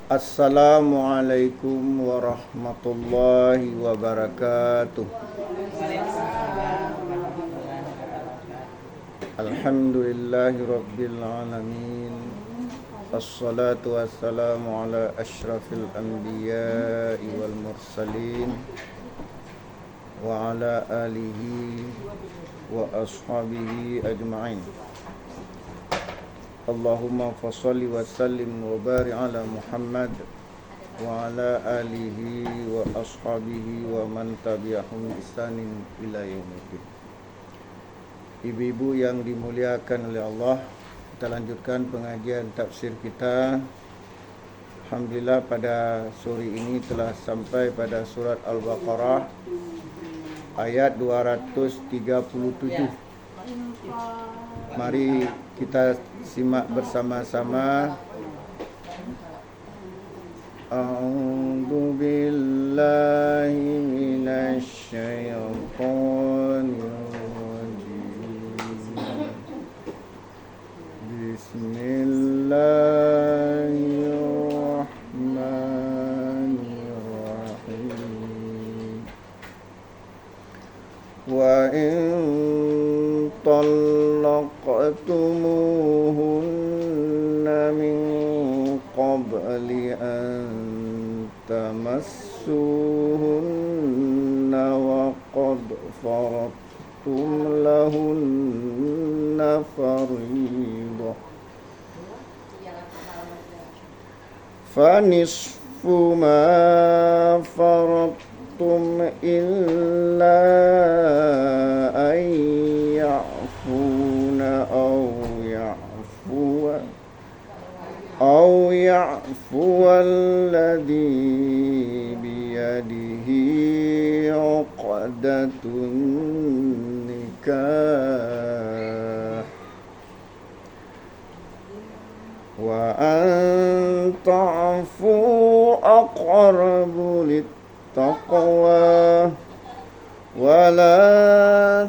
Assalamualaikum warahmatullahi wabarakatuh. Alhamdulillahi rabbil alamin. Assalatu wassalamu ala asyrafil anbiya'i wal mursalin wa ala alihi wa ashabihi ajma'in. Allahumma fassalli wa sallim wa barik ala Muhammad wa ala alihi wa ashabihi wa man tabi'ahum ihsanin ila yaumiddin. Ibu-ibu yang dimuliakan oleh Allah, kita lanjutkan pengajian tafsir kita. Alhamdulillah pada sore ini telah sampai pada surat Al-Baqarah ayat 237. Mari kita simak bersama-sama. A'udzu billahi minasy syaithanir rajim. Bismillahirrahmanirrahim. Wa in طلقتموهن من قبل أن تمسوهن وقد فرضتم لهن فريضة فنصف ما فرضتم إلا أن يعفون أو يعفو الذي بيده عقدة النكاح وأن تعفوا أقرب للتقوى ولا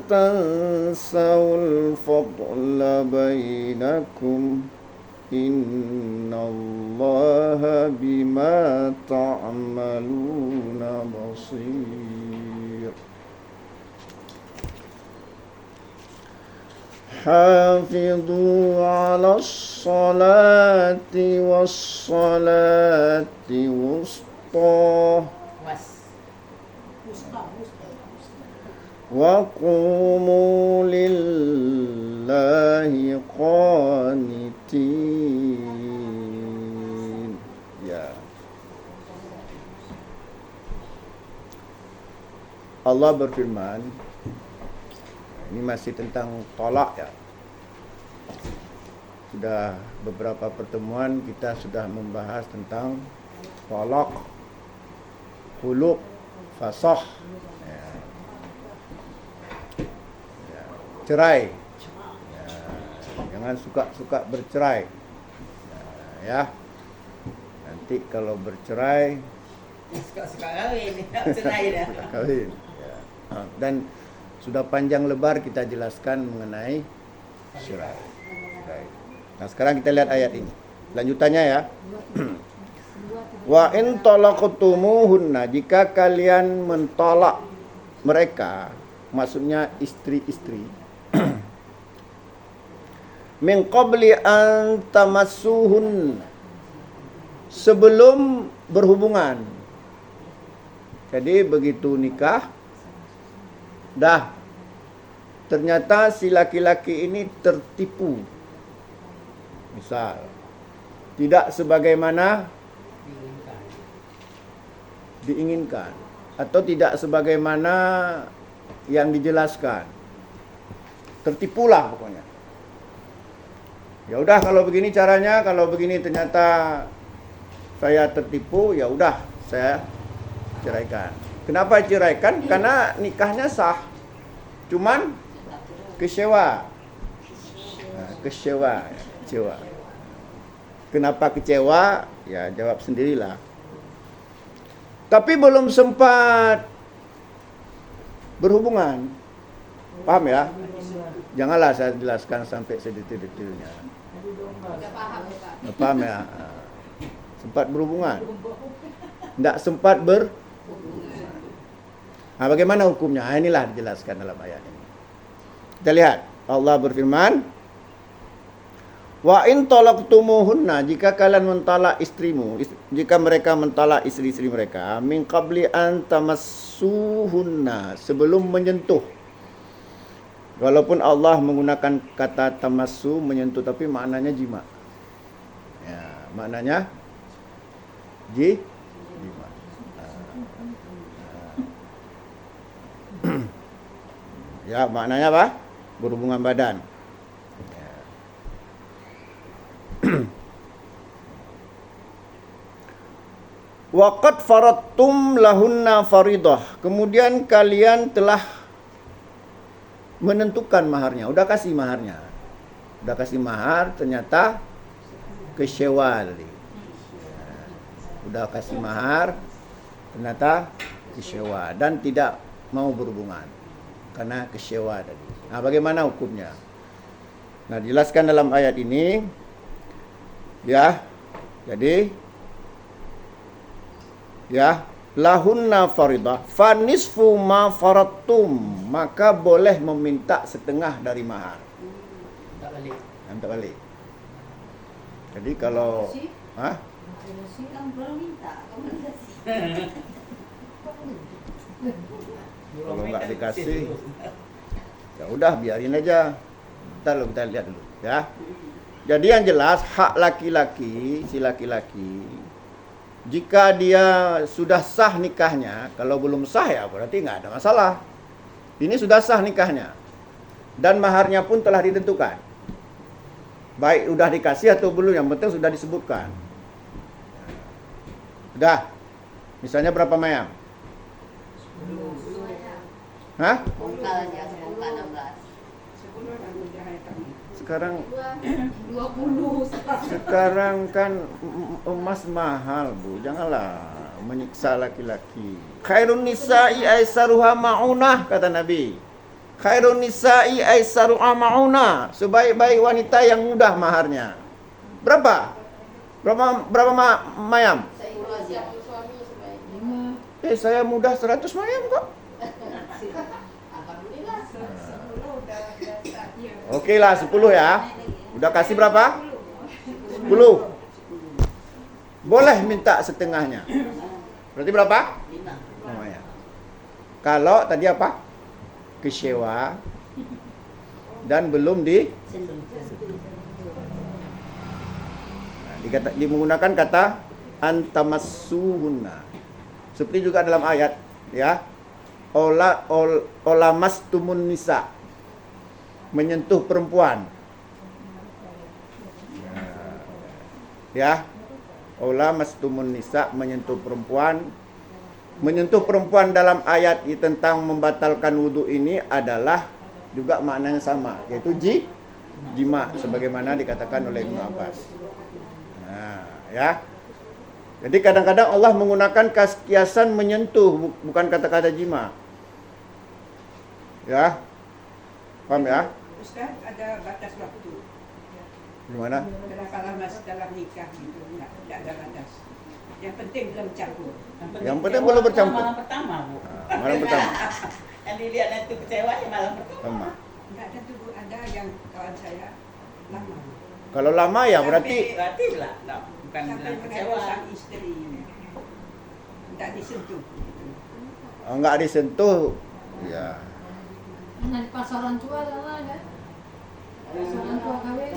تنسوا الفضل بينكم إن الله بما تعملون بصير حافظوا على الصلاة والصلاة الوسطى وقوموا لله قانتين. Ya. Allah berfirman, ini masih tentang tolak ya. Sudah beberapa pertemuan kita sudah membahas tentang tolak, khuluk, fasakh, cerai. Jangan suka-suka bercerai. Ya. Nanti kalau bercerai suka kawin, cerai dah. Kawin. Ya. Dan sudah panjang lebar kita jelaskan mengenai cerai. Nah, sekarang kita lihat ayat ini. Lanjutannya ya. Wa in talaqtumuhunna, jika kalian mentolak mereka, maksudnya istri-istri, min qabli an tamassuhun, sebelum berhubungan. Jadi begitu nikah, dah ternyata si laki-laki ini tertipu. Misal, tidak sebagaimana diinginkan atau tidak sebagaimana yang dijelaskan. Tertipulah pokoknya. Ya udah kalau begini caranya, kalau begini ternyata saya tertipu, ya udah saya ceraikan. Kenapa ceraikan? Karena nikahnya sah. Cuman kecewa. Kecewa. Kenapa kecewa? Ya jawab sendirilah. Tapi belum sempat berhubungan. Paham ya? Janganlah saya jelaskan sampai sedetil-detilnya. Paham ya? sempat berhubungan. Tidak sempat bagaimana hukumnya? Inilah dijelaskan dalam ayat ini. Kita lihat, Allah berfirman, wa in talaqtumuhunna, jika kalian mentalak istrimu, jika mereka mentalak istri-istri mereka, min qabli an tamassuhunna, sebelum menyentuh. Walaupun Allah menggunakan kata tamassu, menyentuh, tapi maknanya jima. Ya, maknanya jima. Ya, maknanya apa? Berhubungan badan. Waqad faradtum lahunna faridah. Kemudian kalian telah menentukan maharnya. Udah kasih maharnya. Udah kasih mahar, ternyata kecewa tadi. Udah kasih mahar, ternyata kecewa dan tidak mau berhubungan karena kecewa tadi. Nah, bagaimana hukumnya? Nah, dijelaskan dalam ayat ini, ya. Jadi, ya, lahunna faridah, fanisfu ma faradtum, maka boleh meminta setengah dari mahar. Tak balik. Minta balik. Jadi kalau, Kan belum minta, kamu kasih. kalau nggak dikasih, ya udah biarin aja. Ntar kita lihat dulu, ya. Jadi yang jelas hak laki-laki, si laki-laki, jika dia sudah sah nikahnya, kalau belum sah ya berarti nggak ada masalah. Ini sudah sah nikahnya dan maharnya pun telah ditentukan. Baik udah dikasih atau belum, yang penting sudah disebutkan. Udah. Misalnya berapa mayam? 10 ya. Hah? Bongkal aja, sebongkal 16. Sekarang 20. sekarang kan emas mahal, Bu. Janganlah menyiksa laki-laki. Khairun nisa'i aisaruha ma'unah, kata Nabi. Khairun nisa'i aisaruha ma'unah. Sebaik-baik wanita yang mudah maharnya. Berapa? Berapa mayam? 10 aja. Saya mudah 100 mayam kok. Alhamdulillah. Oke lah 10 ya. Udah kasih berapa? 10. Boleh minta setengahnya. Berarti berapa? 5. Oh, ya. Kalau tadi apa? Kecewa dan belum menggunakan kata antamassuhunna. Seperti juga dalam ayat, ya. Olamastumun nisa, menyentuh perempuan. Ya. Olamastumun nisa, menyentuh perempuan. Menyentuh perempuan dalam ayat tentang membatalkan wudu ini adalah juga maknanya sama, yaitu jima, sebagaimana dikatakan oleh Ibnu Abbas. Nah, ya. Jadi kadang-kadang Allah menggunakan kiasan menyentuh, bukan kata-kata jima. Ya. Paham ya? Ustaz, ada batas waktu. Gimana? Berapa lama setelah nikah gitu, enggak ada batas. Yang penting belum campur. Yang penting belum bercampur. Malam pertama, Bu. Malam pertama. Yang dilihat itu kecewa ya malam pertama. Sama. Enggak ada tuh, Bu. Ada yang kawan saya lama. Kalau lama ya berarti Berarti lah, no, bukan Sampai bilang kecewa. mengenai sang istri. Enggak disentuh. Gitu. enggak disentuh. Ya. Nah, di pasaran tua lah kan? Pasaran tua kawin.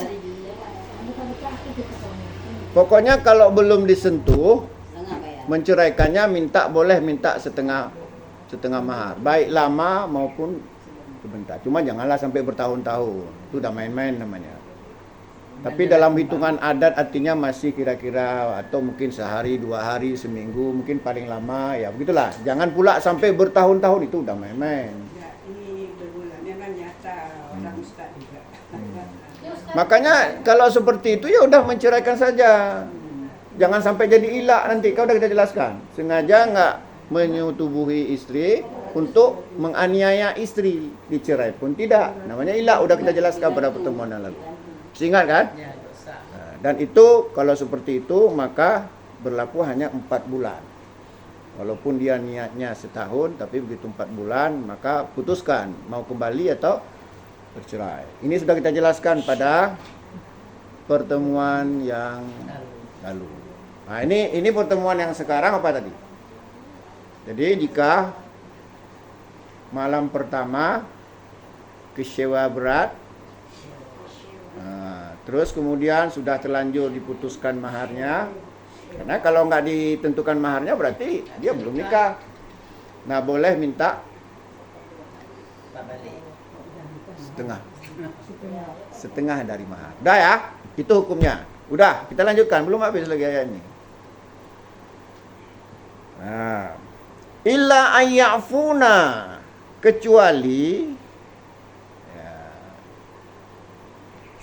Bukan dikasih gitu soalnya. Pokoknya kalau belum disentuh, Setengah bayar. menceraikannya boleh minta setengah mahar, baik lama maupun sebentar. Cuma janganlah sampai bertahun-tahun. Itu udah main-main namanya. Tapi dalam hitungan adat artinya masih kira-kira atau mungkin sehari, 2 hari, seminggu, mungkin paling lama ya begitulah. Jangan pula sampai bertahun-tahun, itu udah main-main. Ya, ini berbulan. Memang nyata orang Ustaz juga. Makanya kalau seperti itu ya udah menceraikan saja. Jangan sampai jadi ilak nanti. Kau udah kita jelaskan. Sengaja nggak menyetubuhi istri untuk menganiaya istri, dicerai pun tidak. Namanya ilak, udah kita jelaskan pada pertemuan yang lalu. Masih ingat kan? Ya, dosa. Nah, dan itu kalau seperti itu maka berlaku hanya 4 bulan. Walaupun dia niatnya setahun, tapi begitu 4 bulan, maka putuskan mau kembali atau bercerai. Ini sudah kita jelaskan pada pertemuan yang lalu. Nah, ini pertemuan yang sekarang apa tadi? Jadi jika malam pertama kecewa berat, terus kemudian sudah terlanjur diputuskan maharnya, karena kalau nggak ditentukan maharnya berarti dia belum nikah. Nah, boleh minta Tak balik. setengah dari mahar. Udah ya, itu hukumnya. Udah, kita lanjutkan. Belum habis lagi ayat ini. Nah, illa ayyafuna, kecuali ya,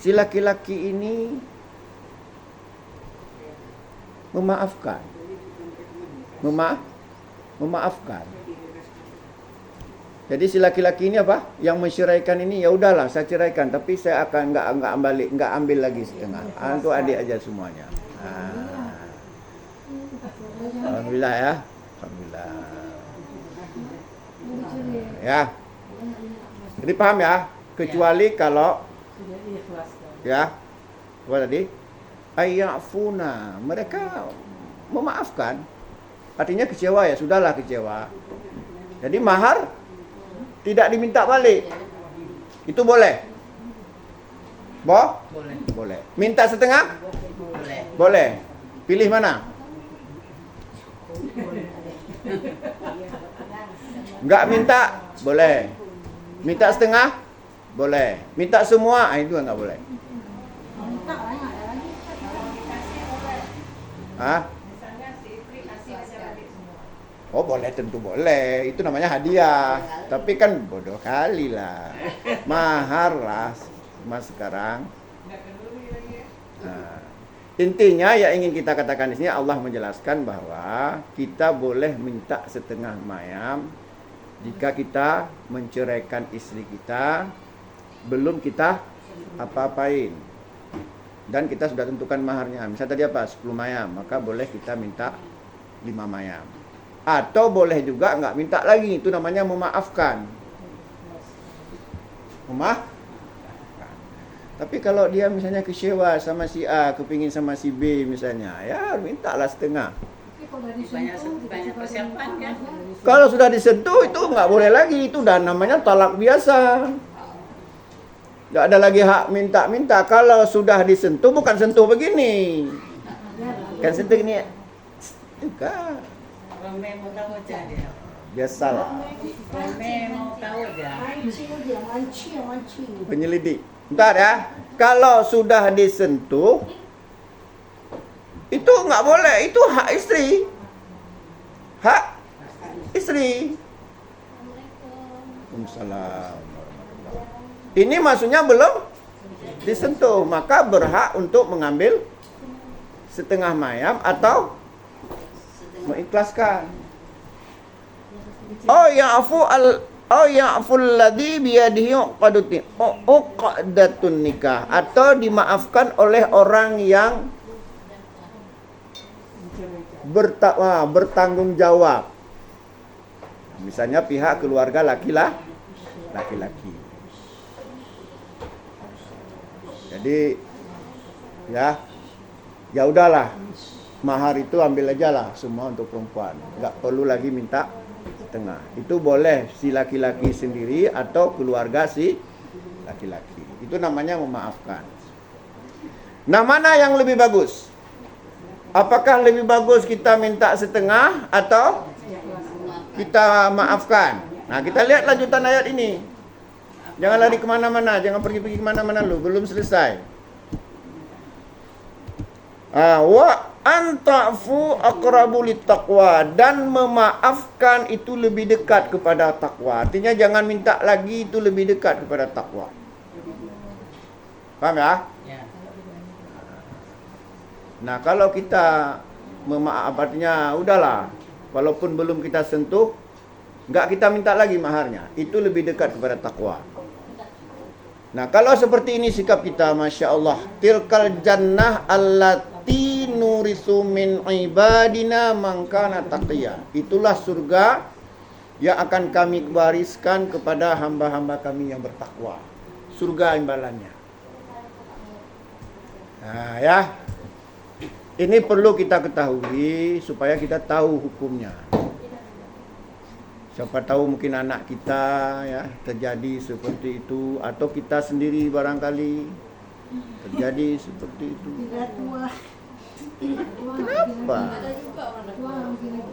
si laki-laki ini memaafkan. Memaafkan. Jadi si laki-laki ini apa? Yang menceraikan ini, ya udahlah saya ceraikan, tapi saya akan nggak ambil lagi setengah. Untuk adik aja semuanya. Alhamdulillah ya. Alhamdulillah. Ya. Jadi paham ya? Kecuali kalau ya, apa tadi? Ayyafuna, mereka memaafkan. Artinya kecewa ya, sudahlah kecewa. Jadi mahar tidak diminta balik. Itu boleh. Boleh. Boleh. Minta setengah? Boleh. Boleh. Pilih mana? Enggak minta? Boleh. Minta setengah? Boleh. Minta semua? Itu enggak boleh. Hah? Oh boleh, tentu boleh. Itu namanya hadiah. Tapi kan bodoh kali lah. Mahar lah mas sekarang. Nah, intinya yang ingin kita katakan di sini, Allah menjelaskan bahwa kita boleh minta setengah mayam jika kita menceraikan istri kita, belum kita apa-apain. Dan kita sudah tentukan maharnya. Misalnya tadi apa? 10 mayam, maka boleh kita minta 5 mayam. Atau boleh juga nggak minta lagi, itu namanya memaafkan. Tapi kalau dia misalnya kecewa sama si A, kepingin sama si B misalnya, ya mintalah setengah. Banyak persiapannya. Kalau sudah disentuh itu nggak boleh lagi, itu udah namanya talak biasa. Nggak ada lagi hak minta-minta. Kalau sudah disentuh, bukan sentuh begini. Kan sentuh ini. Enggak. Orang mau tahu aja dia. Biasalah. Orang mau tahu aja. Mancing. Penyelidik. Bentar ya. Kalau sudah disentuh, itu nggak boleh. Itu hak istri. Hak istri. Waalaikumsalam. Ini maksudnya belum disentuh, maka berhak untuk mengambil setengah mayam atau mengikhlaskan. Ya'ful ladzi biyadihi uqdatun nikah, atau dimaafkan oleh orang yang bertanggung jawab. Misalnya pihak keluarga laki-laki. Jadi ya udahlah, mahar itu ambil aja lah semua untuk perempuan, nggak perlu lagi minta setengah. Itu boleh si laki-laki sendiri atau keluarga si laki-laki. Itu namanya memaafkan. Nah, mana yang lebih bagus? Apakah lebih bagus kita minta setengah atau kita maafkan? Nah, kita lihat lanjutan ayat ini. Jangan lari kemana-mana, jangan pergi-pergi kemana-mana lu, belum selesai. Wa anta'fu aqrabu littaqwa, dan memaafkan itu lebih dekat kepada takwa. Artinya jangan minta lagi, itu lebih dekat kepada takwa. Paham ya? Ya. Nah, kalau kita memaaf, artinya udahlah, walaupun belum kita sentuh, enggak kita minta lagi maharnya, itu lebih dekat kepada takwa. Nah, kalau seperti ini sikap kita, Masya Allah, tilkal jannah allati nuritsu min ibadina man kana taqiyya. Itulah surga yang akan kami wariskan kepada hamba-hamba kami yang bertakwa. Surga imbalannya. Nah, ya. Ini perlu kita ketahui supaya kita tahu hukumnya. Siapa tahu mungkin anak kita ya terjadi seperti itu, atau kita sendiri barangkali terjadi seperti itu. Tidak tua. Kenapa?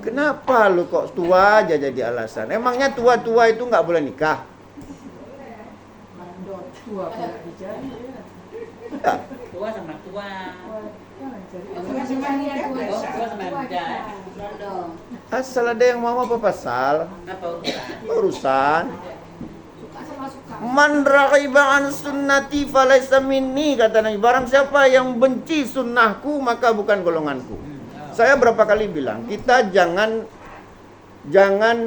Kenapa lu kok tua aja jadi alasan? Emangnya tua-tua itu nggak boleh nikah? Tua pula dicari. Ya. Tua sama tua. Masing-masing nikah Oh, biasa. tua sama muda. Condong. Asal ada yang mau apa pasal? Apa urusan? Urusan. Suka sama suka. Man raghiba an sunnati falaysa minni, kata Nabi. Barang siapa yang benci sunnahku maka bukan golonganku. Saya berapa kali bilang, kita jangan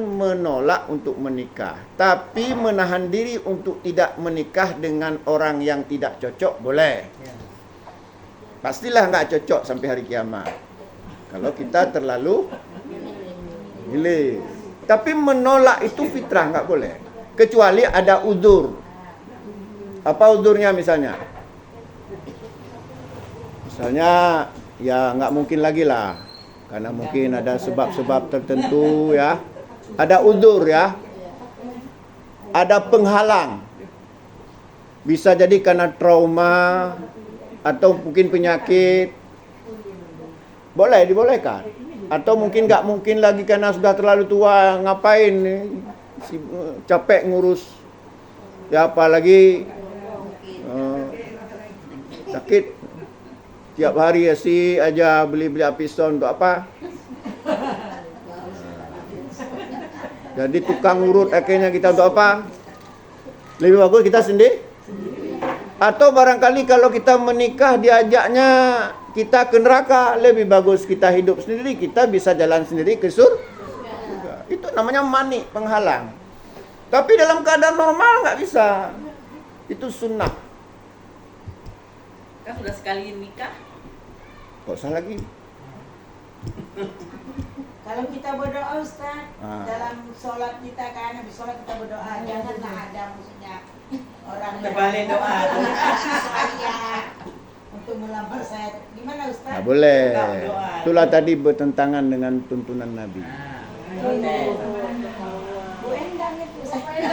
menolak untuk menikah, tapi menahan diri untuk tidak menikah dengan orang yang tidak cocok boleh. Pastilah nggak cocok sampai hari kiamat. Kalau kita terlalu milih. Tapi menolak itu fitrah, nggak boleh. Kecuali ada uzur. Apa uzurnya misalnya? Misalnya ya nggak mungkin lagi lah. Karena mungkin ada sebab-sebab tertentu ya. Ada uzur ya. Ada penghalang. Bisa jadi karena trauma atau mungkin penyakit. Boleh, dibolehkan. Atau mungkin nggak mungkin lagi karena sudah terlalu tua, ngapain capek ngurus. Ya apalagi sakit. Tiap hari sih aja beli-beli piston untuk apa? Jadi tukang urut akhirnya kita untuk apa? Lebih bagus kita sendiri. Atau barangkali kalau kita menikah diajaknya kita ke neraka, lebih bagus kita hidup sendiri, kita bisa jalan sendiri ke surga. Itu namanya mani, penghalang. Tapi dalam keadaan normal nggak bisa. Itu sunnah. Kan sudah sekali nikah. Kok usah lagi? Kalau kita berdoa Ustaz, Ah. dalam sholat kita kan habis sholat kita berdoa, jangan ada maksudnya orang Terbalik doa. saya untuk melamar saya. Gimana Ustaz? Nggak boleh. Doa. Itulah tadi bertentangan dengan tuntunan Nabi. Boleh. Bu Endang itu saya.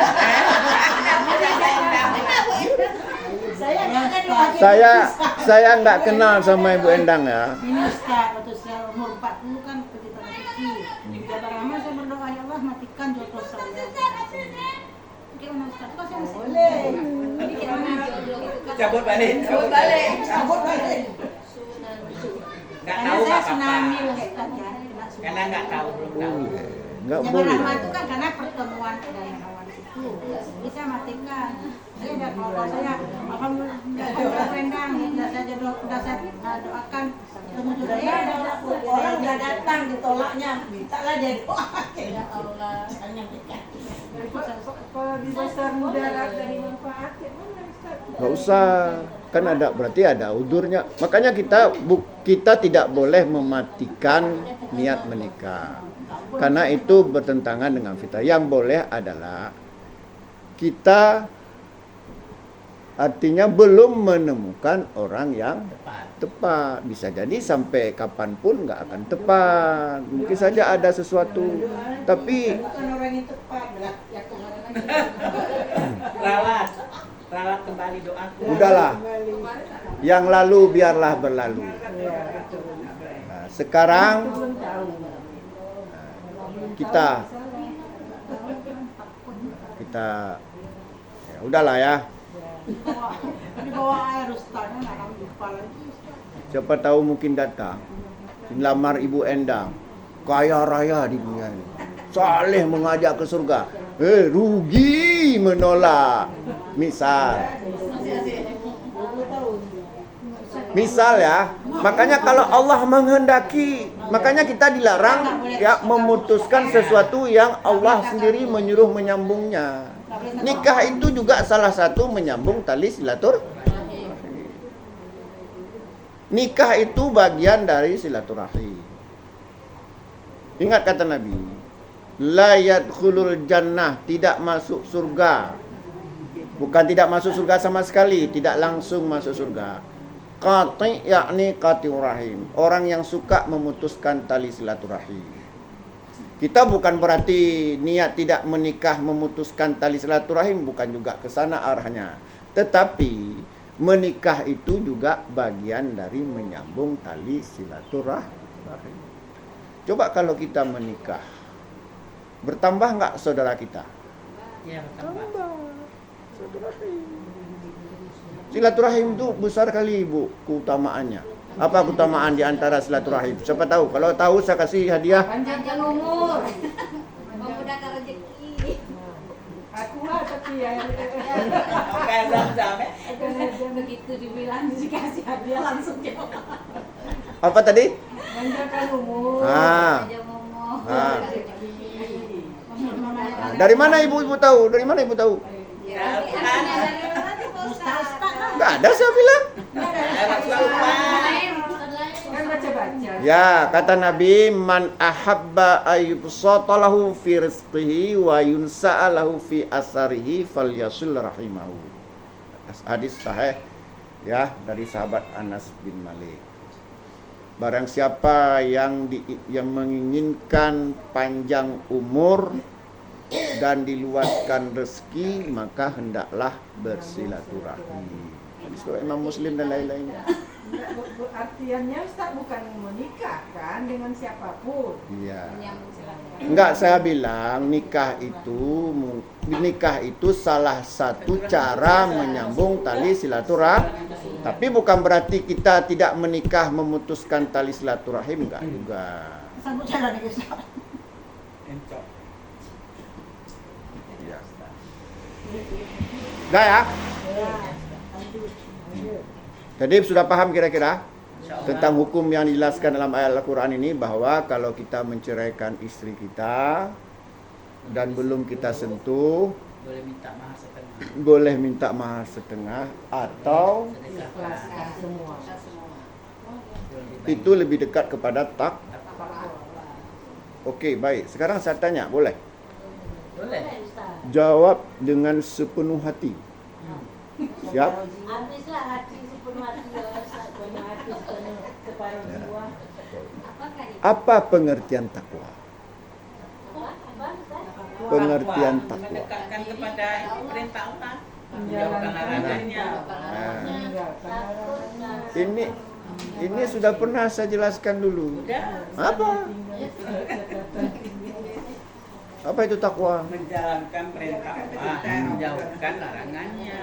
Saya nggak kenal sama Ibu Endang ya. Ini Ustaz, waktu saya umur 40 kan pergi tanah suci. Jabar lama saya berdoa, ya Allah matikan jodoh saya. Gimana Ustaz? Kok saya masih boleh? Ini gimana jodoh itu kan? Cabut balik. Cabut balik. Cabut balik. Nggak Karena tahu saya apa-apa. tsunami loh Ustaz ya. Kena tsunami. Karena nggak tahu, belum tahu. Nggak Jabar boleh. lama itu kan karena pertemuan dari hawan situ. Bisa matikan. Saya udah kalau saya alhamdulillah rendang, udah saya doakan ketemu jodoh. Ya orang udah datang ditolaknya, mintalah dia doa. Ya Allah. Kalau di dasar mudarat dari manfaat, ya mana Ustaz? Nggak usah. Kan ada, berarti ada udurnya. Makanya kita tidak boleh mematikan niat menikah. Karena itu bertentangan dengan fitrah. Yang boleh adalah kita artinya belum menemukan orang yang tepat. Bisa jadi sampai kapanpun nggak akan tepat. Mungkin saja ada sesuatu. Tapi Bukan orang yang tepat, ya kemarin Rawat kembali doaku. udahlah. Yang lalu biarlah berlalu. Nah, sekarang kita ya udahlah ya. di bawah air Ustaznya nanam di kepala itu. Siapa tahu mungkin datang lamar Ibu Endang, kaya raya di dunia ini, saleh mengajak ke surga, rugi menolak. Misal ya, makanya kalau Allah menghendaki, makanya kita dilarang ya memutuskan sesuatu yang Allah sendiri menyuruh menyambungnya. Nikah itu juga salah satu menyambung tali silaturahmi. Nikah itu bagian dari silaturahim. Ingat kata Nabi, la yadkhulul jannah, tidak masuk surga. Bukan tidak masuk surga sama sekali, tidak langsung masuk surga. Qati yakni qati'ur rahim, orang yang suka memutuskan tali silaturahim. Kita bukan berarti niat tidak menikah memutuskan tali silaturahim, bukan juga ke sana arahnya. Tetapi menikah itu juga bagian dari menyambung tali silaturahim. Coba kalau kita menikah, bertambah nggak saudara kita? Ya, tambah. Silaturahim itu besar kali ibu keutamaannya. Apa keutamaan di antara silaturahim? Siapa tahu? Kalau tahu saya kasih hadiah. Panjang umur, memudahkan rezeki. Aku lah tapi ya. Kayak Zam-Zam ya. Begitu dibilang dikasih hadiah langsung jawab. Apa tadi? Panjangkan umur. Panjang umur. Dari mana ibu tahu? Dari mana ibu tahu? Ya, Al-Quran. Nggak ada saya bilang. Kan baca-baca. Ya, kata Nabi, man ahabba ayyubsatalahu fi rizqihi wa yunsa'alahu fi asarihi falyasil rahimahu. Hadis sahih ya dari sahabat Anas bin Malik. Barang siapa yang menginginkan panjang umur dan diluaskan rezeki, maka hendaklah bersilaturahmi. Hadis riwayat Imam Muslim dan lain-lainnya. Artiannya Ustaz bukan menikah kan dengan siapapun. Iya. Enggak, saya bilang nikah itu salah satu cara menyambung tali silaturahim. Tapi bukan berarti kita tidak menikah memutuskan tali silaturahim, enggak juga. Sambut jalan nih Ustaz. Encok. Ya. Dah ya? Jadi sudah paham kira-kira tentang hukum yang dijelaskan dalam ayat Al-Quran ini, bahwa kalau kita menceraikan istri kita dan belum kita sentuh, Boleh minta mahar setengah. boleh minta mahar setengah atau Ikhlaskan semua. itu lebih dekat kepada tak. Okey, baik. Sekarang saya tanya, boleh? Boleh. Jawab dengan sepenuh hati. Siap? Habislah hati sepenuh hati, sepenuh hati, separuh jiwa. Apa pengertian takwa? Pengertian takwa. Mendekatkan kepada perintah Allah. Menjauhkan larangannya. Ini sudah pernah saya jelaskan dulu. Udah. Apa itu takwa? Menjalankan perintah Allah. Menjauhkan larangannya.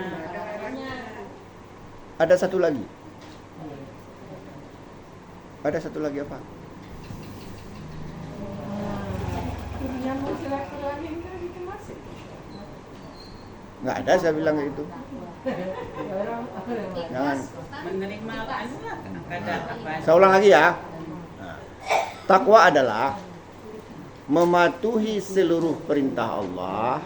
Ada satu lagi. Ada satu lagi apa? Yang mau silaturahim kan itu masih. Nggak ada saya bilang itu. Jangan. Menerima anulah keadaan apa. Saya ulang lagi ya. Nah, takwa adalah mematuhi seluruh perintah Allah,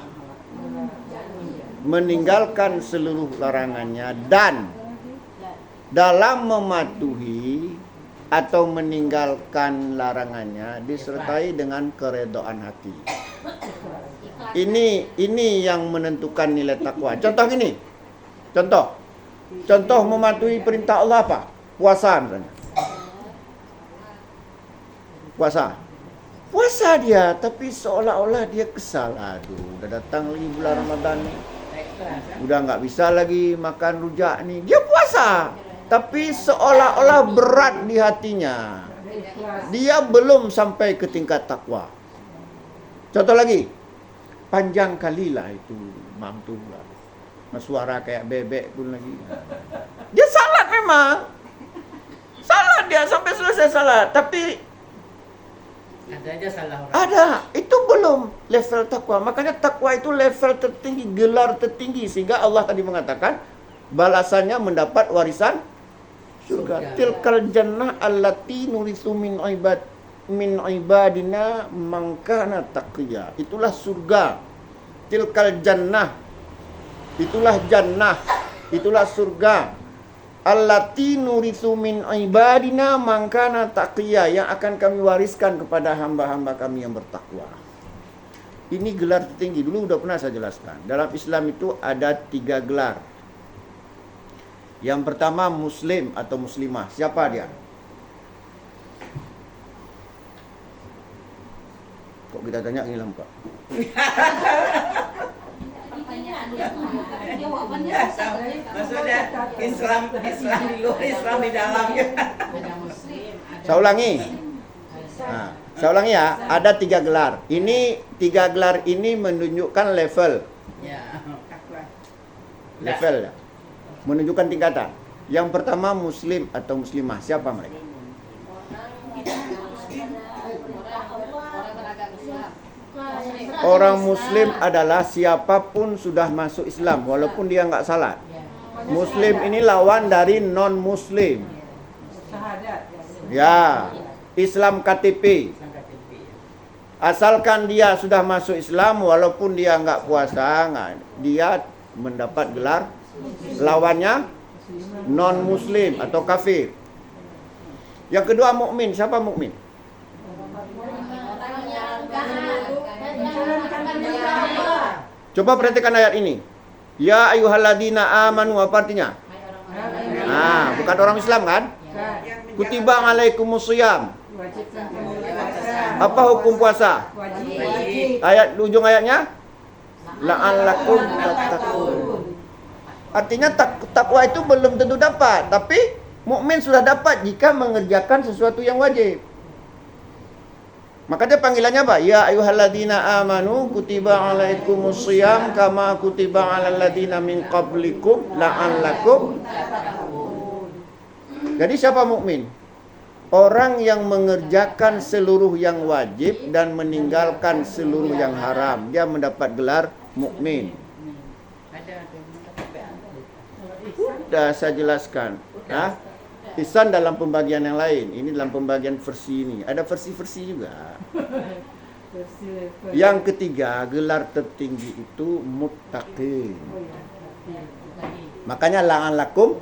meninggalkan seluruh larangannya, dan dalam mematuhi atau meninggalkan larangannya disertai dengan keredaan hati. Ini yang menentukan nilai takwa. Contoh gini. Contoh mematuhi perintah Allah apa? Puasa misalnya. Puasa dia, tapi seolah-olah dia kesal. Aduh, udah datang lagi bulan Ramadan nih. Udah nggak bisa lagi makan rujak nih. Dia puasa, tapi seolah-olah berat di hatinya. Dia belum sampai ke tingkat takwa. Contoh lagi, panjang kali lah itu mampu lah. Suara kayak bebek pun lagi. Dia salat memang. Salat dia sampai selesai salat, tapi Ada aja salah orang. ada, itu belum level takwa. Makanya takwa itu level tertinggi, gelar tertinggi, sehingga Allah tadi mengatakan balasannya mendapat warisan surga. Tilkal jannah allati nurisu min ibadina man kana taqiya. Itulah surga. Tilkal jannah. Itulah jannah. Itulah surga allati nuritsu min ibadina man kana taqiyya, yang akan kami wariskan kepada hamba-hamba kami yang bertakwa. Ini gelar tertinggi. Dulu udah pernah saya jelaskan. Dalam Islam itu ada 3 gelar. Yang pertama muslim atau muslimah. Siapa dia? Kok kita tanya ini lah Pak? Jawabannya Ya, maksudnya Islam di luar, Islam di dalamnya. ada muslim, ada Saya ulangi. Nah, saya ulangi ya. Ada 3 gelar. Ini 3 gelar ini menunjukkan level. Ya. Takwa. Level ya. Menunjukkan tingkatan. Yang pertama muslim atau muslimah. Siapa mereka? Orang muslim adalah siapapun sudah masuk Islam walaupun dia nggak salat. Muslim ini lawan dari non muslim. Syahadat. Ya, Islam KTP. Asalkan dia sudah masuk Islam walaupun dia nggak puasa, dia mendapat gelar lawannya non muslim atau kafir. Yang kedua mukmin. Siapa mukmin? Coba perhatikan ayat ini. Ya ayyuhalladzina amanu, apa artinya? Bukan orang Islam kan? Kutiba alaikumusiyam. Wajibkan kamu puasa. Apa hukum puasa? Wajib. Ayat ujung ayatnya la'allakum tattaqun. Artinya takwa itu belum tentu dapat, tapi mukmin sudah dapat jika mengerjakan sesuatu yang wajib. Makanya panggilannya apa? Ya ayyuhalladzina amanu kutiba alaikumusiyam kama kutiba alal ladzina min qablikum la'allakum. Jadi siapa mukmin? Orang yang mengerjakan seluruh yang wajib dan meninggalkan seluruh yang haram, dia mendapat gelar mukmin. Sudah saya jelaskan. Ihsan dalam pembagian yang lain. Ini dalam pembagian versi ini. Ada versi-versi juga. Yang ketiga, gelar tertinggi itu muttaqin. Makanya la'allakum.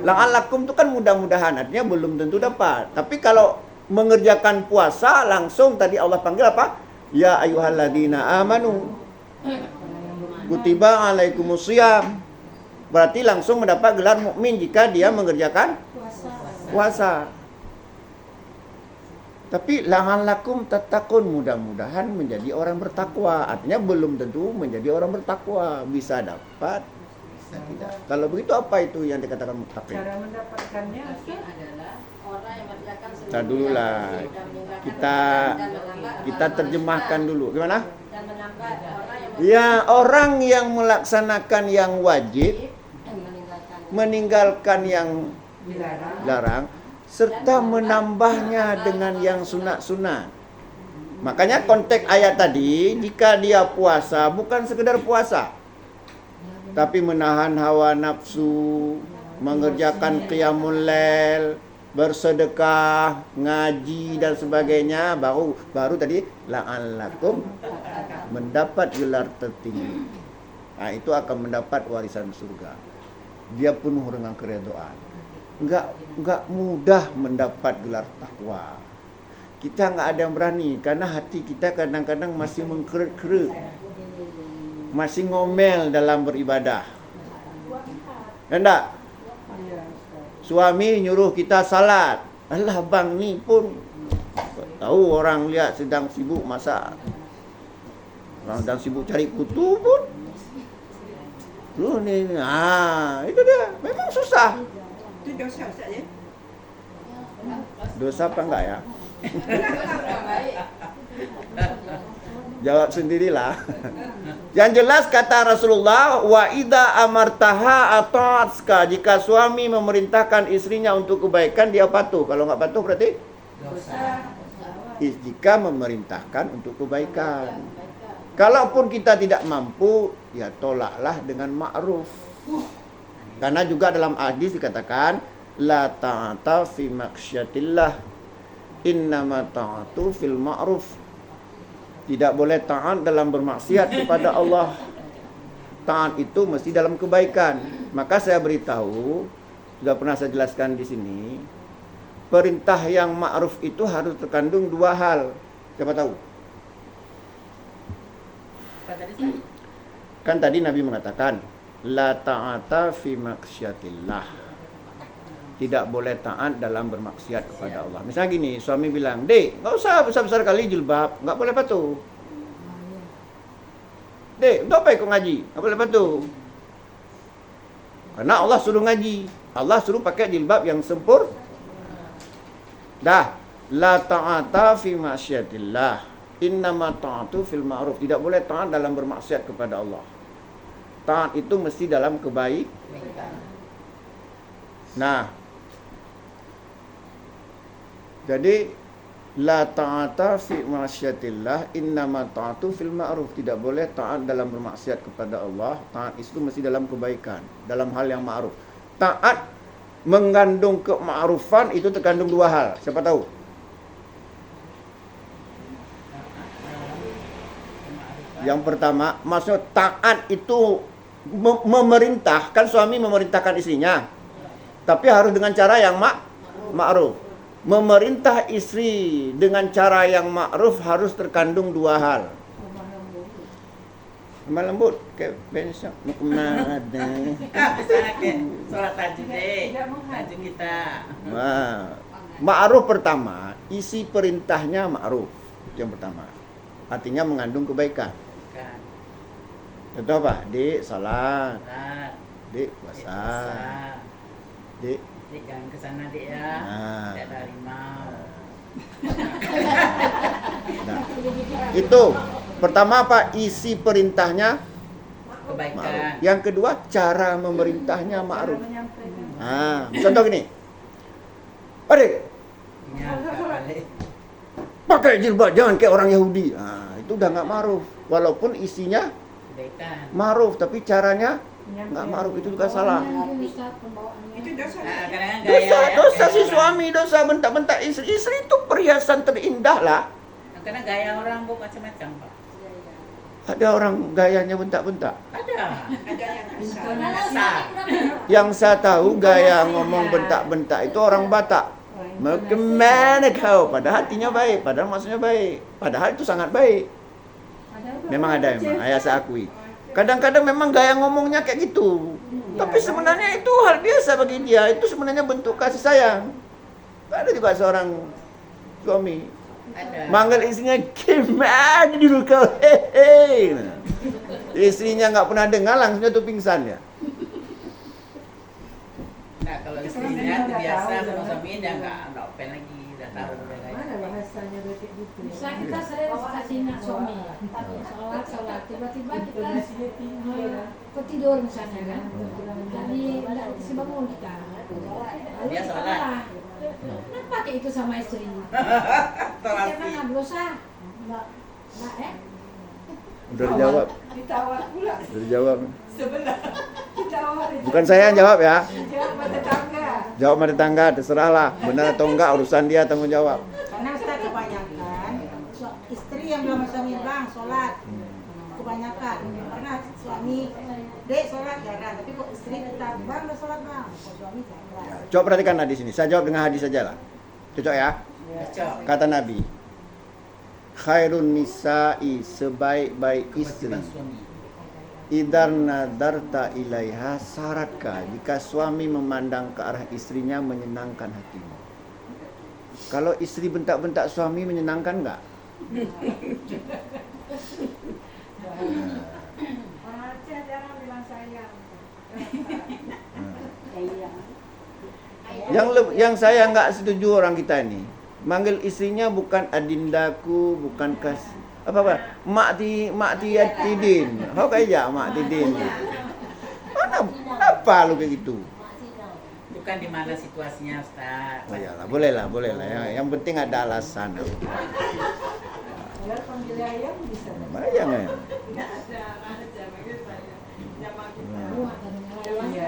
La'allakum itu kan mudah-mudahan. Artinya belum tentu dapat. Tapi kalau mengerjakan puasa langsung tadi Allah panggil apa? Ya ayyuhalladzina amanu kutiba alaikumusiyam. Berarti langsung mendapat gelar mukmin jika dia mengerjakan puasa. Tapi la'allakum tattaqun, mudah-mudahan menjadi orang bertakwa. Artinya belum tentu menjadi orang bertakwa. Bisa dapat, bisa tidak. Kalau begitu apa itu yang dikatakan muttaqin? Cara mendapatkannya adalah orang yang mengerjakan Kita dulu lah. Kita terjemahkan dulu. Gimana? dan menambah orang yang Ya, orang yang melaksanakan yang wajib, meninggalkan yang dilarang. larang, serta menambahnya dengan yang sunat-sunat. Makanya konteks ayat tadi, jika dia puasa, bukan sekedar puasa, tapi menahan hawa nafsu, mengerjakan qiyamul lail, bersedekah, ngaji dan sebagainya, baru tadi la'allakum mendapat gelar tertinggi. Itu akan mendapat warisan surga. Dia penuh dengan keridhaan. Enggak mudah mendapat gelar takwa. Kita enggak ada yang berani karena hati kita kadang-kadang masih mengkerut-kerut. Masih ngomel dalam beribadah. Enggak? Suami nyuruh kita salat. Alah bang ni pun tahu orang lihat sedang sibuk masak. Orang sedang sibuk cari kutu pun. Lu ni, itu dia. Memang susah. Itu dosa Ustaz ya? Dosa apa enggak ya? Jawab sendirilah. Yang jelas kata Rasulullah, wa idza amartaha ata'atka. Jika suami memerintahkan istrinya untuk kebaikan, dia patuh. Kalau enggak patuh berarti Dosa. jika memerintahkan untuk kebaikan. Kalaupun kita tidak mampu, ya tolaklah dengan ma'ruf. Karena juga dalam hadis dikatakan la ta'ata fi maksyatillah, innama ta'atu fil ma'ruf. Tidak boleh taat dalam bermaksiat kepada Allah. Taat itu mesti dalam kebaikan. Maka saya beritahu, sudah pernah saya jelaskan di sini, perintah yang ma'ruf itu harus terkandung dua hal. Siapa tahu? Apa tadi Ustaz? Kan tadi Nabi mengatakan, la ta'ata fi maksyatillah. Tidak boleh taat dalam bermaksiat kepada Allah. Misalnya gini, suami bilang, "Dek, nggak usah besar-besar kali jilbab, nggak boleh patuh. Dek, untuk apa ikut ngaji? Nggak boleh patuh." Karena Allah suruh ngaji. Allah suruh pakai jilbab yang sempurna. Dah, la ta'ata fi maksyatillah. Innama ta'atu fil ma'ruf. Tidak boleh taat dalam bermaksiat kepada Allah. Taat itu mesti dalam kebaikan. Nah, jadi la ta'ata fi ma'syatillah innama ta'atu fil ma'ruf. Tidak boleh taat dalam bermaksiat kepada Allah. Taat itu mesti dalam kebaikan, dalam hal yang ma'ruf. Taat mengandung kema'rufan itu terkandung dua hal. Siapa tahu? Yang pertama, maksudnya taat itu memerintah, kan suami memerintahkan istrinya. Tapi harus dengan cara yang ma'ruf. Memerintah istri dengan cara yang ma'ruf harus terkandung dua hal. Lemah lembut kayak besok mau kemana? Misalnya kayak sholat tahajud deh, tahajud kita. Nah, ma'ruf pertama, isi perintahnya ma'ruf. Itu yang pertama. Artinya mengandung kebaikan. Kan. Contoh apa? Dek salat, Sholat, dek puasa, dek. Dek jangan kesana dek ya. Nah. Tidak ada harimau. Nah, itu pertama apa? Isi perintahnya Kebaikan. ma'ruf. Yang kedua, cara memerintahnya ma'ruf. Nah, contoh gini. Adik, Nyangka balik. pakai jilbab, jangan kayak orang Yahudi. Nah, itu udah nggak ma'ruf. Walaupun isinya Kebaikan. ma'ruf, tapi caranya nggak ma'ruf, itu juga salah. Itu dosa. Nah, kadang-kadang gaya Dosa, ya, dosa gaya si orang. suami, dosa bentak-bentak istri. Istri itu perhiasan terindah lah. Karena gaya orang bu macam-macam Pak. Ada orang gayanya bentak-bentak. Ada. Ada yang asal. Asal. Yang saya tahu gaya ngomong bentak-bentak itu orang Batak. Mau kemana kau? Padahal hatinya baik, padahal maksudnya baik. Padahal itu sangat baik. Memang ada, memang. Ayah saya akui. Kadang-kadang memang gaya ngomongnya kayak gitu. Tapi sebenarnya itu hal biasa bagi dia. Itu sebenarnya bentuk kasih sayang. Ada juga seorang suami Ada. manggil istrinya, "Gimana dulu kau?" Hehe. Istrinya nggak pernah dengar, langsung jatuh pingsan ya. Nah kalau istrinya itu biasa sama suaminya dia nggak open lagi, udah tahu udah kayak. Bisa kita sering kasih nak suami sholat tiba-tiba kita ketidur misalnya kan, jadi tidak bisa bangun kita. Lalu Dia kita sholat. marah. Kenapa pakai itu sama istri? Toleransi. Kita mana dosa? Enggak, Udah dijawab, Ditawar pula udah dijawab. sebelah. Ditawar. Bukan saya yang jawab ya. Jawab pada tetangga. Jawab sama tetangga, terserahlah. Benar atau enggak urusan dia, tanggung jawab. Karena Ustaz kebanyakan istri yang bilang sama suami, "Bang, sholat." Kebanyakan. Karena suami, "Dek, sholat," jarang. Tapi kok istri tetap, "Bang, udah sholat, Bang." Kok suami jarang. Coba perhatikanlah di sini. Saya jawab dengan hadis saja lah. Cocok ya? Cocok. Kata Nabi, khairun nisa'i, sebaik-baik istri. Kebetulan suami. Idar nadarta ilaiha, syaratkah jika suami memandang ke arah istrinya menyenangkan hatimu? Kalau istri bentak-bentak suami menyenangkan enggak? Orang Aceh jarang bilang sayang. Yang saya enggak setuju orang kita ini, manggil istrinya bukan adindaku, bukan mak tidin. Kau kayak mak tidin. Mana apa lu kayak gitu? Bukan di mana situasinya Ustaz. Oh iyalah, boleh lah. Yang penting ada alasan. Kalau panggil ayam bisa. Bayang ya. Iya.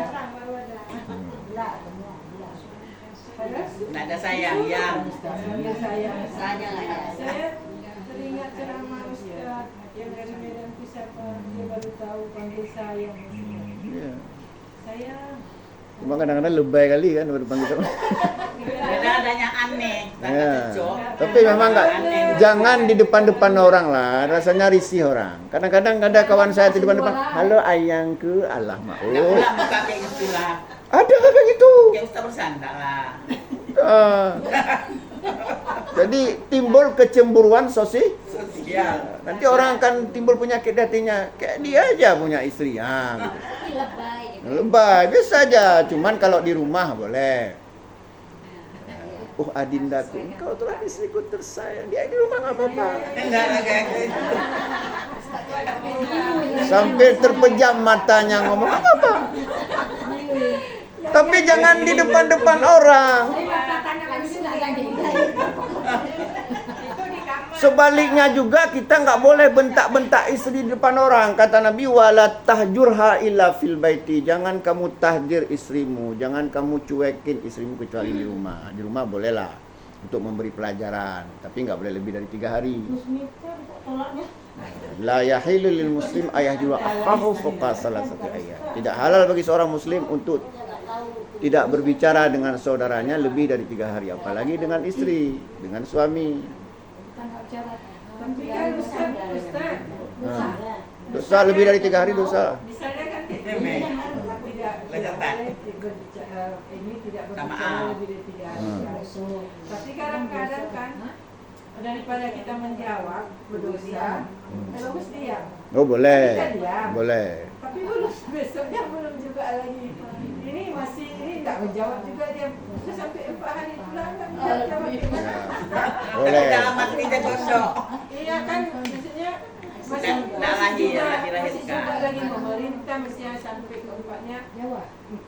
Nggak ada sayang yang. Panggil sayang. Sayang. Saya teringat ceramah Ustaz yang dari Medan Pisah, dia baru tahu panggil sayang. Iya. Sayang, Cuma kadang-kadang lebay kali kan depan kita. Beda adanya aneh, tak Ya. cocok. Tapi memang nggak, jangan di depan-depan orang lah, rasanya risih orang. Kadang-kadang ada kawan saya di depan-depan, halo ayangku, Allah Nggak maaf. pula muka kayak gitu lah. Ada kayak gitu. Ya Ustaz bersanda lah. Ah. Jadi timbul kecemburuan Sosial. Nanti orang akan timbul penyakit di hatinya. Kayak dia aja punya istri. Ah, gitu. Lebay gitu. Lebay, biasa aja. Cuman kalau di rumah boleh. Oh adindaku, engkau telah istriku tersayang. Dia di rumah nggak apa-apa. Enggak lah kayak gitu. Sampai terpejam matanya ngomong apa-apa. Tapi jangan di depan-depan orang. Katanya kan sudah ganti. Sebaliknya juga kita nggak boleh bentak-bentak istri di depan orang. Kata Nabi, wala tahjurha illa fil baiti. Jangan kamu tahjir istrimu, jangan kamu cuekin istrimu kecuali di rumah. Di rumah bolehlah untuk memberi pelajaran, tapi nggak boleh lebih dari 3 hari. La yahilu lil muslim ayah juga akahu fawqa salasati ayat. Tidak halal bagi seorang muslim untuk tidak berbicara dengan saudaranya lebih dari 3 hari, apalagi dengan istri, dengan suami. Tapi kan Ustaz, Dosa lebih dari 3 hari dosa. misalnya kan Demi. tidak Legapan. berbicara ini tidak Sama berbicara A. lebih dari 3 hari. Tapi kadang-kadang kan daripada kita menjawab berdosa, bagus diam. Oh boleh, Kita diam. boleh. Tapi belum besoknya belum juga lagi. Ini masih ini nggak menjawab juga dia. Sudah sampai 4 hari pula nggak menjawab. Boleh. Dalam hati dia cocok. Iya kan, maksudnya masih Nggak lagi, juga, nggak masih dilahirkan. juga lagi pemerintah mestinya sampai keempatnya.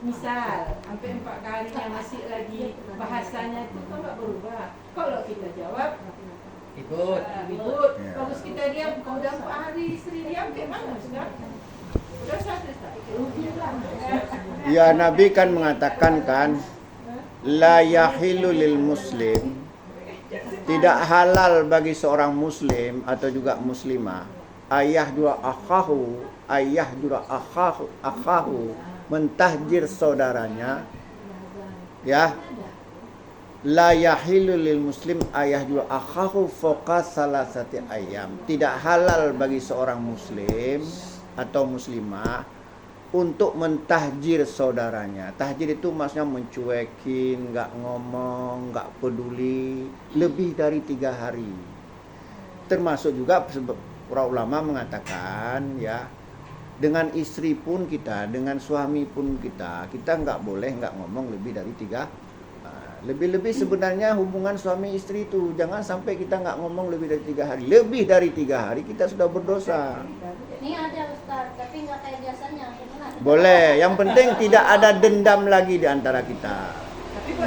Misal sampai 4 kalinya masih lagi bahasanya itu kan nggak berubah. Kalau kita jawab Ikut. ribut, Ya. bagus kita diam. Kalau udah 4 hari istri diam kayak mana sudah? Udah satu Ya Nabi kan mengatakan kan, la yahilu lil muslim, tidak halal bagi seorang muslim atau juga muslimah, ayah juga akahu mentahjir saudaranya, ya. La yahilu lil muslim ayah juga akahu fawqa salasati ayam. Tidak halal bagi seorang muslim atau muslimah untuk mentahjir saudaranya. Tahjir itu maksudnya mencuekin, nggak ngomong, nggak peduli lebih dari 3 hari. Termasuk juga para ulama mengatakan ya, dengan istri pun kita, dengan suami pun kita nggak boleh nggak ngomong lebih dari 3. Lebih-lebih sebenarnya hubungan suami istri itu jangan sampai kita nggak ngomong lebih dari 3 hari. Lebih dari 3 hari kita sudah berdosa. Ini ada Ustaz, tapi nggak kayak biasanya. Boleh, yang penting tidak ada dendam lagi di antara kita. Tapi kok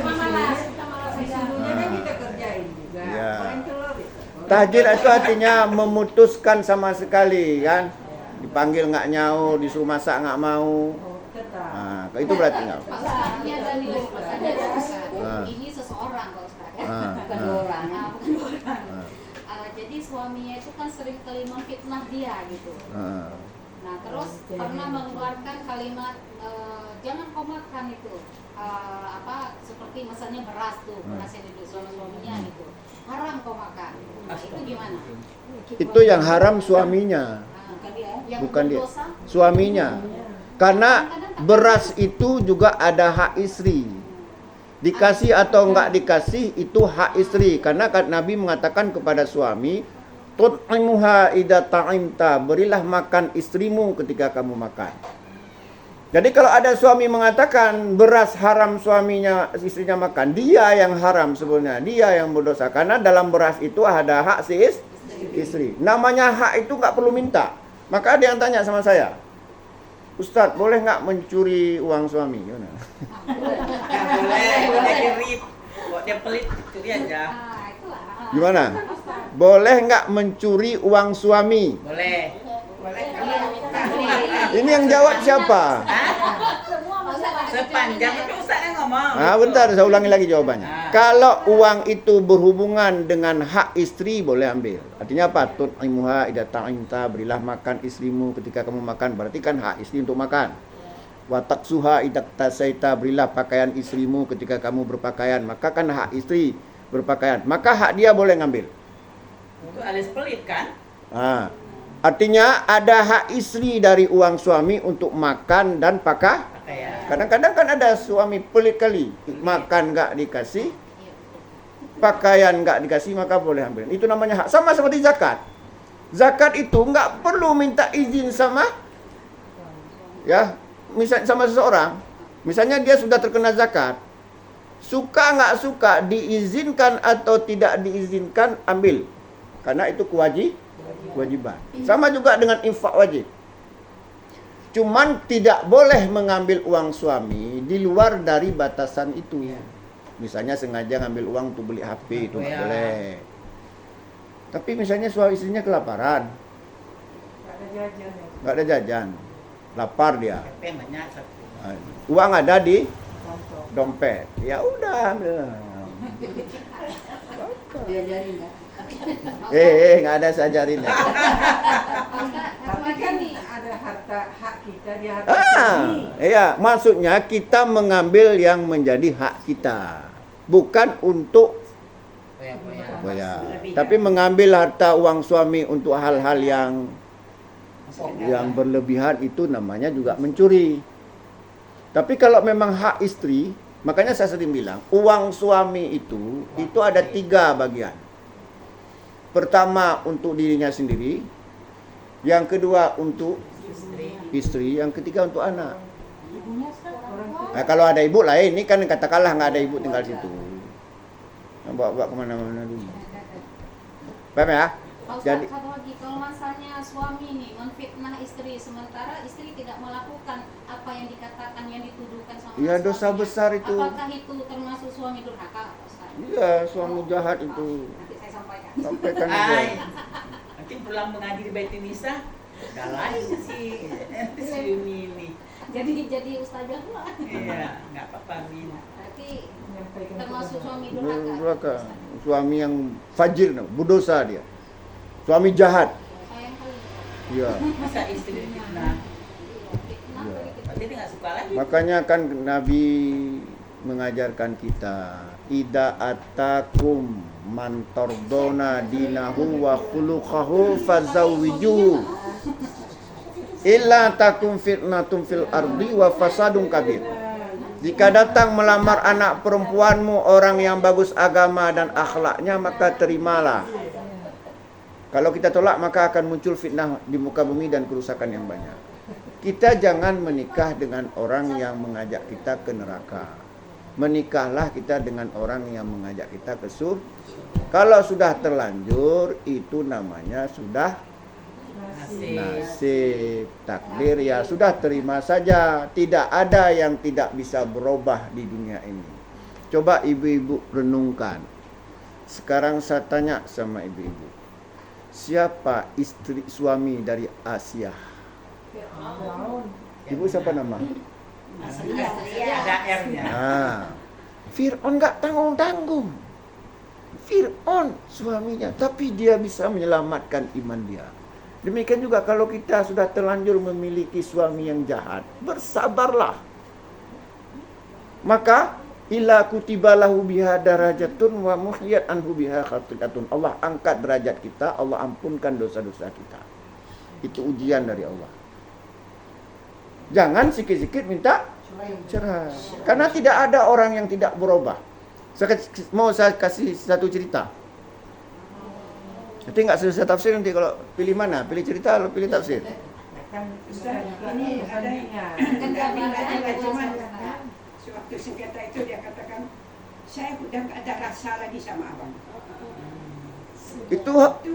disuruhnya kan kita kerjain juga. Ya. Goreng telur itu. Tahjir itu artinya memutuskan sama sekali kan. Dipanggil nggak nyaur, disuruh masak nggak mau. Oh, tetap. Nah, itu berarti nggak. Ini ada nilai ada Ah. ini seseorang kalau Ustaz ya. Ah, Bukan ah. dua orang. Bukan dua orang. Ah. Jadi suaminya itu kan sering kali memfitnah dia gitu. Ah. Nah terus pernah mengeluarkan kalimat jangan kau makan itu seperti misalnya beras tuh beras yang dibeli sama suaminya gitu haram kau makan. Itu gimana? Itu yang haram suaminya, Yang bukan dia. berdosa? Suaminya. Karena beras itu juga ada hak istri. Dikasih atau enggak dikasih itu hak istri. Karena Nabi mengatakan kepada suami, tut'imuha idza ta'imta, berilah makan istrimu ketika kamu makan. Jadi kalau ada suami mengatakan beras haram suaminya, istrinya makan, dia yang haram sebenarnya, dia yang berdosa. Karena dalam beras itu ada hak si istri. Namanya hak itu nggak perlu minta. Maka ada yang tanya sama saya, Ustadz boleh nggak mencuri uang suami? Gimana? Nggak boleh, dia kirit. Kok dia pelit, curi aja. Itulah. Gimana? Boleh nggak mencuri uang suami? Boleh. Boleh Ini yang jawab siapa? Semua masalah. Sepanjang itu Ustaz yang ngomong. Nah, bentar, saya ulangi lagi jawabannya. Kalau uang itu berhubungan dengan hak istri, boleh ambil. Artinya apa? Tut'imuha idza ta'imta, berilah makan istrimu ketika kamu makan. Berarti kan hak istri untuk makan. Wa taksuha idak tasaita, berilah pakaian istrimu ketika kamu berpakaian. Maka kan hak istri berpakaian. Maka hak dia boleh ngambil. Itu alias pelit kan? Artinya ada hak istri dari uang suami untuk makan dan Pakaian. Kadang-kadang kan ada suami pelit kali. Makan nggak dikasih, pakaian nggak dikasih, maka boleh ambil. Itu namanya hak. Sama seperti zakat. Zakat itu nggak perlu minta izin sama misalnya sama seseorang. Misalnya dia sudah terkena zakat, suka nggak suka, diizinkan atau tidak diizinkan, ambil. Karena itu kewajiban. Sama juga dengan infak wajib. Cuman tidak boleh mengambil uang suami di luar dari batasan itu. Misalnya sengaja ngambil uang untuk beli HP, itu nggak boleh. Tapi misalnya suami istrinya kelaparan, nggak ada jajan, lapar dia, Banyak satu. uang ada di dompet, ya udah ambil. Diajarin ya. Nggak ada saya ajarin ya. Tapi kan ada harta hak kita, dia harta sendiri. Iya, maksudnya kita mengambil yang menjadi hak kita, bukan untuk tapi mengambil harta uang suami untuk hal-hal yang berlebihan, itu namanya juga mencuri. Tapi kalau memang hak istri, makanya saya sering bilang, uang suami itu ada 3 bagian. Pertama untuk dirinya sendiri, yang kedua untuk istri, yang ketiga untuk anak. Nah, kalau ada ibu lain, ini kan katakanlah nggak ada ibu tinggal situ, bawa kemana-mana dulu. Paham ya? Pak Jadi Ustadz, satu lagi, kalau misalnya suami nih menfitnah istri, sementara istri tidak melakukan apa yang dikatakan, yang dituduhkan sama iya, dosa suaminya, besar itu. apakah itu termasuk suami durhaka, Pak Ustadz? Iya, suami jahat itu. Nanti saya sampaikan. Sampaikan aja. Nanti pulang mengaji di Baitul Nisa, udah lain si Yumi ini. Jadi ustazah pula. Iya, nggak apa-apa Min. Berarti termasuk suami durhaka. Durhaka. Suami yang fajir, berdosa dia. Suami jahat. Sayang kali. Iya. Masa istri difitnah? Fitnah Iya. kali kita. Berarti dia nggak suka lagi. Makanya kan Nabi mengajarkan kita, ida atakum man tardona dinahu wa khuluquhu fazawwijuhu illa takum fitnatum fil ardi wa fasadun kabir. Jika datang melamar anak perempuanmu orang yang bagus agama dan akhlaknya, maka terimalah. Kalau kita tolak, maka akan muncul fitnah di muka bumi dan kerusakan yang banyak. Kita jangan menikah dengan orang yang mengajak kita ke neraka. Menikahlah kita dengan orang yang mengajak kita ke surga. Kalau sudah terlanjur, itu namanya sudah nasib, takdir, ya sudah, terima saja. Tidak ada yang tidak bisa berubah di dunia ini. Coba ibu-ibu renungkan. Sekarang saya tanya sama ibu-ibu, siapa istri suami dari Asia? Ibu siapa nama? Ada R-nya. Fir'aun nggak tanggung-tanggung. Fir'aun suaminya, tapi dia bisa menyelamatkan iman dia. Demikian juga kalau kita sudah terlanjur memiliki suami yang jahat, bersabarlah. Maka ila kutibalahu biha darajatun wa muhyat anhu biha khati'atun. Allah angkat derajat kita, Allah ampunkan dosa-dosa kita. Itu ujian dari Allah. Jangan sikit-sikit minta cerai. Karena tidak ada orang yang tidak berubah. Saya kasih satu cerita. Nanti nggak selesai tafsir, nanti kalau pilih mana? Pilih cerita atau pilih tafsir? Ini ada Cuman sewaktu sengketa itu dia katakan, saya udah nggak ada rasa lagi sama abang.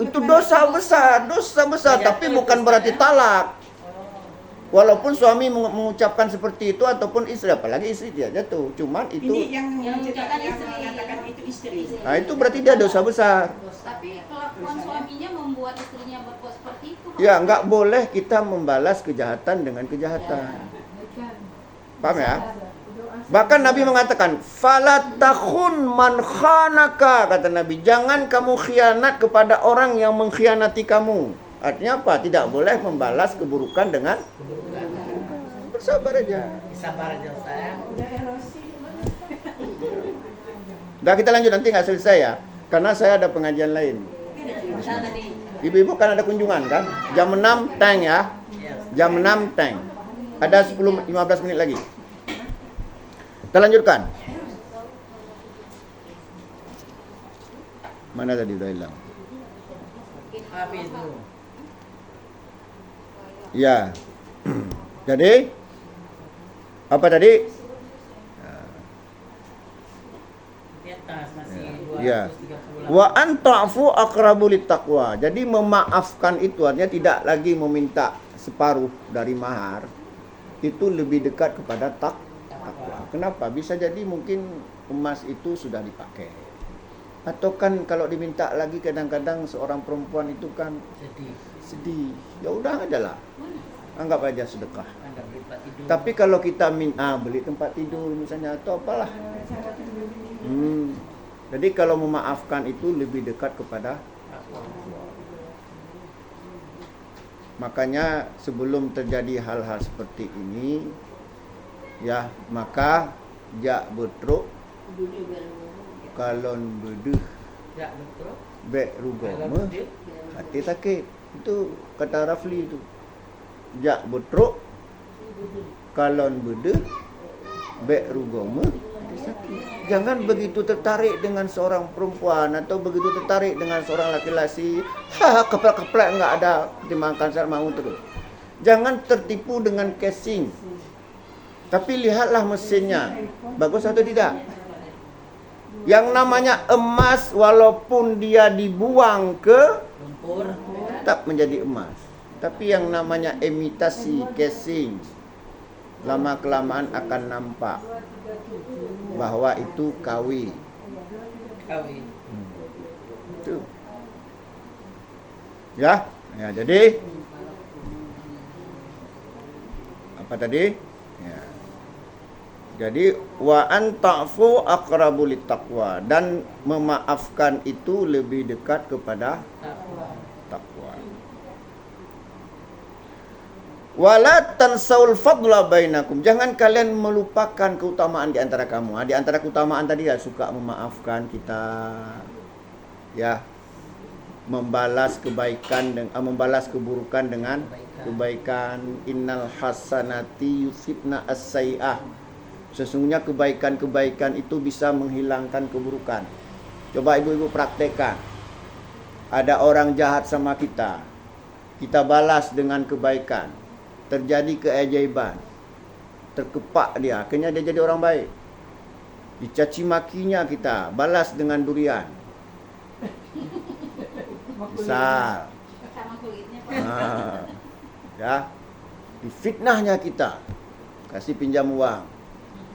Itu dosa besar, tapi bukan berarti talak. Walaupun suami mengucapkan seperti itu ataupun istri, apalagi istri dia jatuh. Cuman itu, Ini yang mengucapkan yang istri. mengatakan itu istri. nah itu berarti dia dosa besar. Tapi kelakuan suaminya membuat istrinya berbuat seperti itu. Ya, nggak boleh kita membalas kejahatan dengan kejahatan. Paham ya? Bahkan Nabi mengatakan, "Fala takhun man khanaka," kata Nabi, jangan kamu khianat kepada orang yang mengkhianati kamu. Artinya apa? Tidak boleh membalas keburukan dengan sabar aja. Sabar aja saya. Udah erosi gimana? Udah kita lanjut nanti nggak selesai ya, karena saya ada pengajian lain. Sana nih. Ibu-ibu kan ada kunjungan kan? Jam 6 tank ya. Yes. Jam 6 tank. Ada 10-15 menit lagi. Kita lanjutkan. Mana tadi udah hilang? Apa itu? Ya. Jadi apa tadi? Di atas masih Ya. 238. Wa anta'fu aqrabu littaqwa. Jadi memaafkan itu artinya tidak lagi meminta separuh dari mahar. Itu lebih dekat kepada takwa. Kenapa? Bisa jadi mungkin emas itu sudah dipakai. Atau kan kalau diminta lagi kadang-kadang seorang perempuan itu kan Jadi sedih. Ya udah aja lah. Anggap aja sedekah. Anda beli tempat tidur. Tapi kalau kita beli tempat tidur misalnya atau apalah. Jadi kalau memaafkan itu lebih dekat kepada makanya sebelum terjadi hal-hal seperti ini ya maka jak betruk kalon beduh Ya betul. bek rugome hati sakit. Itu kata Rafli itu. Jak betruk kalon beduh bek rugome hati sakit. Jangan begitu tertarik dengan seorang perempuan atau begitu tertarik dengan seorang laki-laki, keplek-keplek enggak ada dimakan saat mau terus. Jangan tertipu dengan casing. Tapi lihatlah mesinnya, bagus atau tidak. Yang namanya emas walaupun dia dibuang ke Lumpur. tetap menjadi emas. Tapi yang namanya imitasi casing lama kelamaan akan nampak bahwa itu KW. Kawin. Itu. Ya, jadi apa tadi? Ya. Jadi wa anta'fu aqrabu littaqwa dan memaafkan itu lebih dekat kepada takwa. Wala tansaul fadla bainakum. Jangan kalian melupakan keutamaan di antara kamu. Di antara keutamaan tadi ya suka memaafkan kita. Ya. Membalas kebaikan dan membalas keburukan dengan kebaikan. Innal hasanati yusibna as-sayyi'ah. Sesungguhnya kebaikan-kebaikan itu bisa menghilangkan keburukan. Coba ibu-ibu praktekkan. Ada orang jahat sama kita. Kita balas dengan kebaikan. Terjadi keajaiban. Terkepak dia, akhirnya dia jadi orang baik. Dicaci makinya kita, balas dengan durian. Misal. Sama kulitnya Pak. Ya. Difitnahnya kita. Kasih pinjam uang.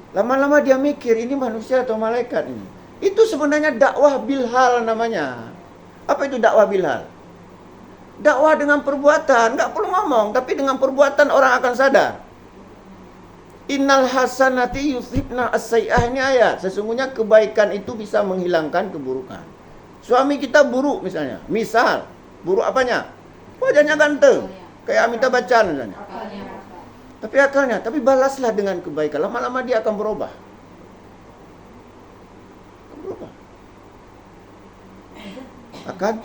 Lama-lama dia mikir ini manusia atau malaikat ini. Itu sebenarnya dakwah bilhal namanya. Apa itu dakwah bilhal? Dakwah dengan perbuatan, enggak perlu ngomong, tapi dengan perbuatan orang akan sadar. Innal hasanati yusibna as-sayyi'ah, ini ayat. Sesungguhnya kebaikan itu bisa menghilangkan keburukan. Suami kita buruk misalnya. Misal, buruk apanya? Wajahnya ganteng. Kayak Amitabh Bachchan misalnya. Tapi akalnya, tapi balaslah dengan kebaikan. Lama-lama dia akan berubah. Akan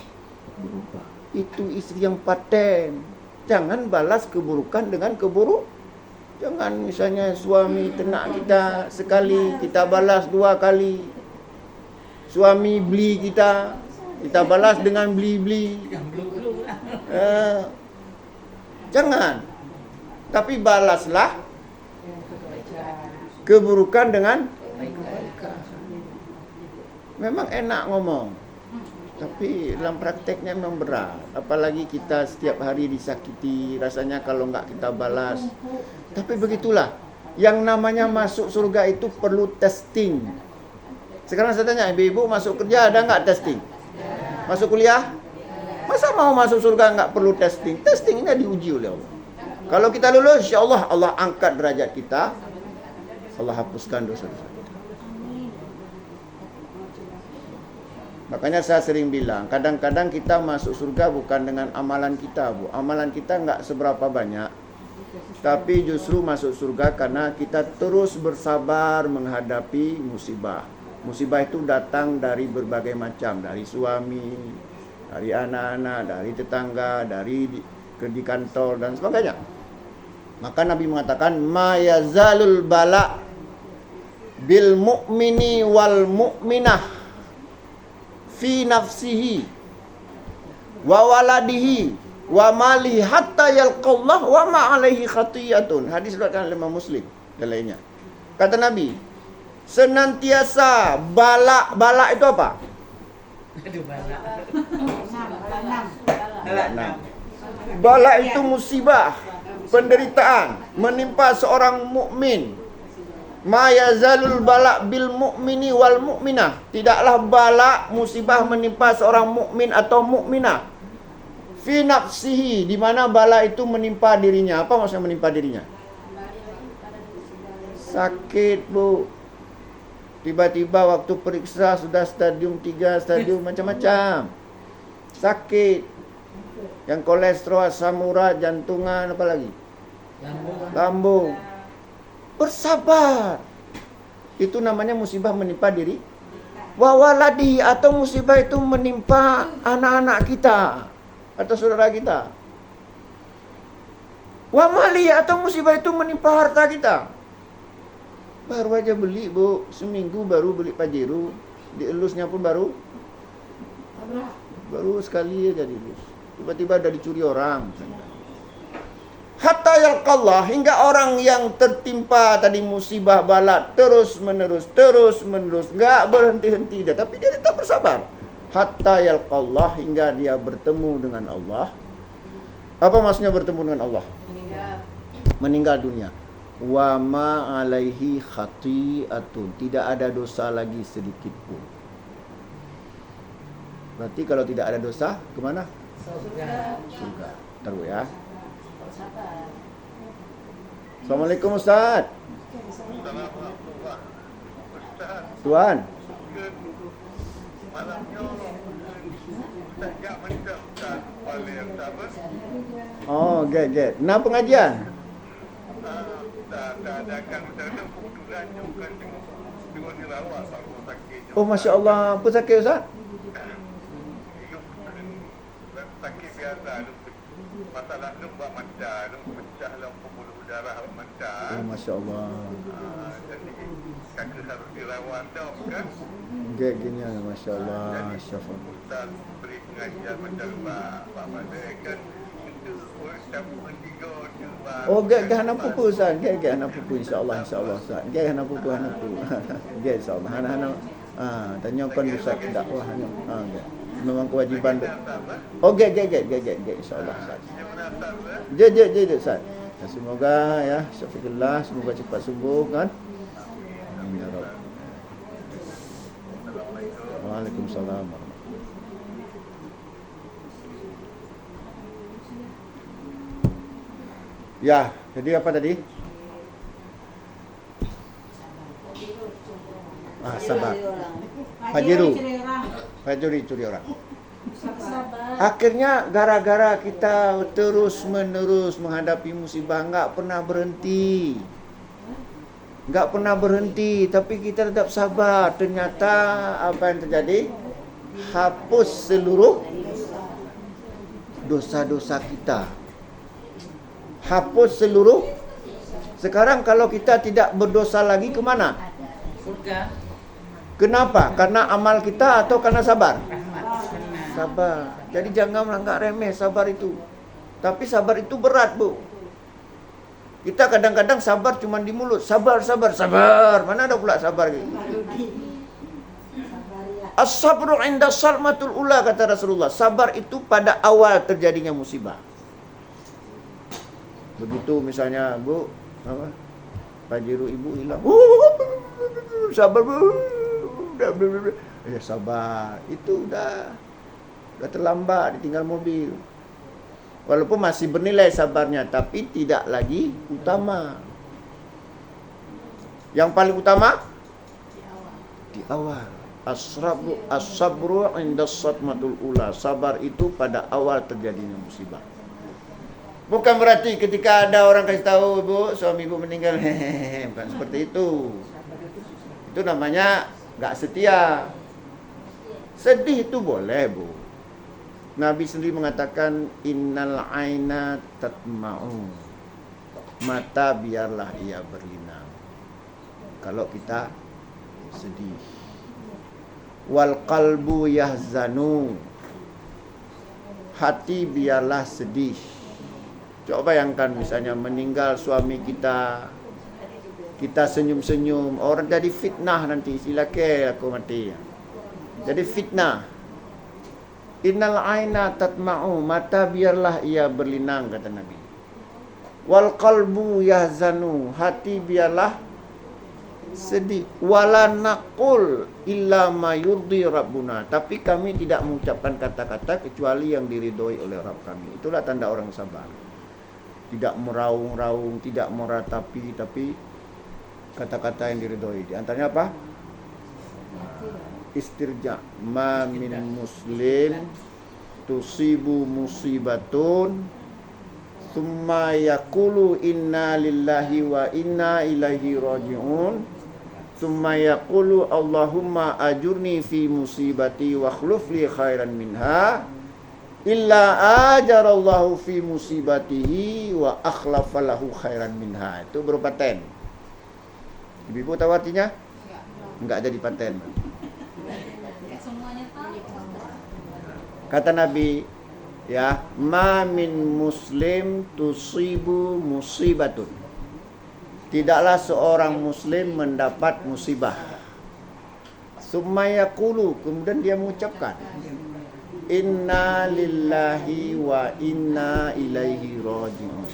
berubah. Itu istri yang paten. Jangan balas keburukan dengan keburuk. Jangan misalnya suami tenak kita sekali, kita balas 2 kali. Suami beli kita balas dengan beli-beli. Jangan. Tapi balaslah keburukan dengan kebaikan. Memang enak ngomong. Tapi dalam prakteknya memang berat. Apalagi kita setiap hari disakiti. Rasanya kalau enggak kita balas. Tapi begitulah. Yang namanya masuk surga itu perlu testing. Sekarang saya tanya, ibu-ibu masuk kerja ada enggak testing? Masuk kuliah? Masa mau masuk surga enggak perlu testing? Testing ini diuji oleh Allah. Kalau kita lulus, insya-Allah Allah angkat derajat kita. Allah hapuskan dosa-dosa. Makanya saya sering bilang, kadang-kadang kita masuk surga bukan dengan amalan kita, Bu. Amalan kita enggak seberapa banyak. tapi justru masuk surga karena kita terus bersabar menghadapi musibah. Musibah itu datang dari berbagai macam, dari suami, dari anak-anak, dari tetangga, dari di kantor dan sebagainya. Maka Nabi mengatakan ma yazalul bala bil mu'mini wal mu'minah fi nafsihi wa waladihi wa mali hatta yalqallah wa ma alaihi khatiyatun. Hadis riwayat oleh Imam Muslim dan lainnya. Kata Nabi, senantiasa bala itu apa? Aduh, balak. Nah, bala itu musibah, penderitaan menimpa seorang mukmin. Ma yazalul bala bil mu'mini wal mu'minah. Tidaklah bala musibah menimpa seorang mukmin atau mukminah. Fi nafsihi, di mana bala itu menimpa dirinya. Apa maksudnya menimpa dirinya? Sakit, Bu. Tiba-tiba waktu periksa sudah stadium 3, stadium macam-macam. Sakit. Yang kolesterol, asam urat, jantungan, apa lagi? Lambung. Bersabar. Itu namanya musibah menimpa diri. Wa waladi, atau musibah itu menimpa anak-anak kita atau saudara kita. Wa mali, atau musibah itu menimpa harta kita. Baru aja beli, Bu, seminggu baru beli Pajero, dielusnya pun baru sekali aja dielus. Tiba-tiba ada dicuri orang. Hatta yalqallah, hingga orang yang tertimpa tadi musibah bala terus menerus, enggak berhenti-henti dia, tapi dia tetap bersabar. Hatta yalqallah, hingga dia bertemu dengan Allah. Apa maksudnya bertemu dengan Allah? Meninggal dunia. Wa ma alaihi khati'atun, tidak ada dosa lagi sedikit pun. Berarti kalau tidak ada dosa, kemana? Surga. Terus ya. Assalamualaikum Ustaz. Tuan. Oh, get. Nah, pengajian. Oh, Masya Allah. Apa sakit Ustaz? Sakit biasa, masalah lembab mata, pecah pembuluh darah mata. Oh, Masya Allah. Jadi kakak harus dirawat dah, bukan? Gini, Masya Allah. Syafa. Ustaz beri pengajian macam Pak Madai kan, itu siapa tiga tu. Oh, get hana pupu Ustaz. Get hana pupu insya-Allah Ustaz. Get hana pupu. Get insya-Allah. Hana tanya kan Ustaz dakwah hanya. Get. Memang kewajiban. Oh, get insya-Allah Ustaz. Je Ustaz. Semoga ya, syafiqillah, semoga cepat sembuh kan. Amin ya Rabb. Waalaikumsalam. Ya, jadi apa tadi? Sabar. Pajero curi orang. Akhirnya gara-gara kita terus-menerus menghadapi musibah, enggak pernah berhenti, tapi kita tetap sabar. Ternyata apa yang terjadi? Hapus seluruh dosa-dosa kita. Hapus seluruh. Sekarang kalau kita tidak berdosa lagi, kemana? Surga. Kenapa? Karena amal kita atau karena sabar? Rahmat. Sabar. Jadi jangan anggap remeh sabar itu. Tapi sabar itu berat, Bu. Kita kadang-kadang sabar cuma di mulut. Sabar. Mana ada pula sabar gitu. As-sabru inda salmatul ula, kata Rasulullah. Sabar itu pada awal terjadinya musibah. Begitu misalnya, Bu, apa? Pajero ibu hilang. Sabar, Bu. Ya sabar. Itu udah terlambat, ditinggal mobil. Walaupun masih bernilai sabarnya, tapi tidak lagi utama. Yang paling utama di awal. As-sabru inda sadmatul ula. Sabar itu pada awal terjadinya musibah. Bukan berarti ketika ada orang kasih tahu, Bu, suami ibu meninggal, hehehe, bukan seperti itu. Itu namanya nggak setia. Sedih itu boleh, Bu. Nabi sendiri mengatakan innal aina tatma'u. Mata biarlah ia berlinang. Kalau kita sedih. Wal qalbu yahzanu. Hati biarlah sedih. Coba bayangkan misalnya meninggal suami kita, kita senyum-senyum, orang jadi fitnah nanti, silakan aku mati. Jadi fitnah. Innal aina tatma'u, mata biarlah ia berlinang, kata Nabi. Wal qalbu yahzanu, hati biarlah sedih. Wala naqul illa ma yurdi rabbuna, tapi kami tidak mengucapkan kata-kata kecuali yang diridhoi oleh Rabb kami. Itulah tanda orang sabar. Tidak meraung-raung, tidak meratapi, tapi kata-kata yang diridhoi. Di antaranya apa? Istirja. Ma min muslim tusibu musibatun thumma yaqulu inna lillahi wa inna ilaihi raji'un thumma yaqulu Allahumma ajurni fi musibati wa akhlif li khairan minha illa ajarallahu fi musibatihi wa akhlafa lahu khairan minha. Itu berupa paten. Ibu tahu artinya? Enggak jadi paten. Semuanya tahu. Kata Nabi, ya, ma min muslim tusibu musibatun. Tidaklah seorang muslim mendapat musibah. Summa yaqulu, kemudian dia mengucapkan inna lillahi wa inna ilaihi raji'un.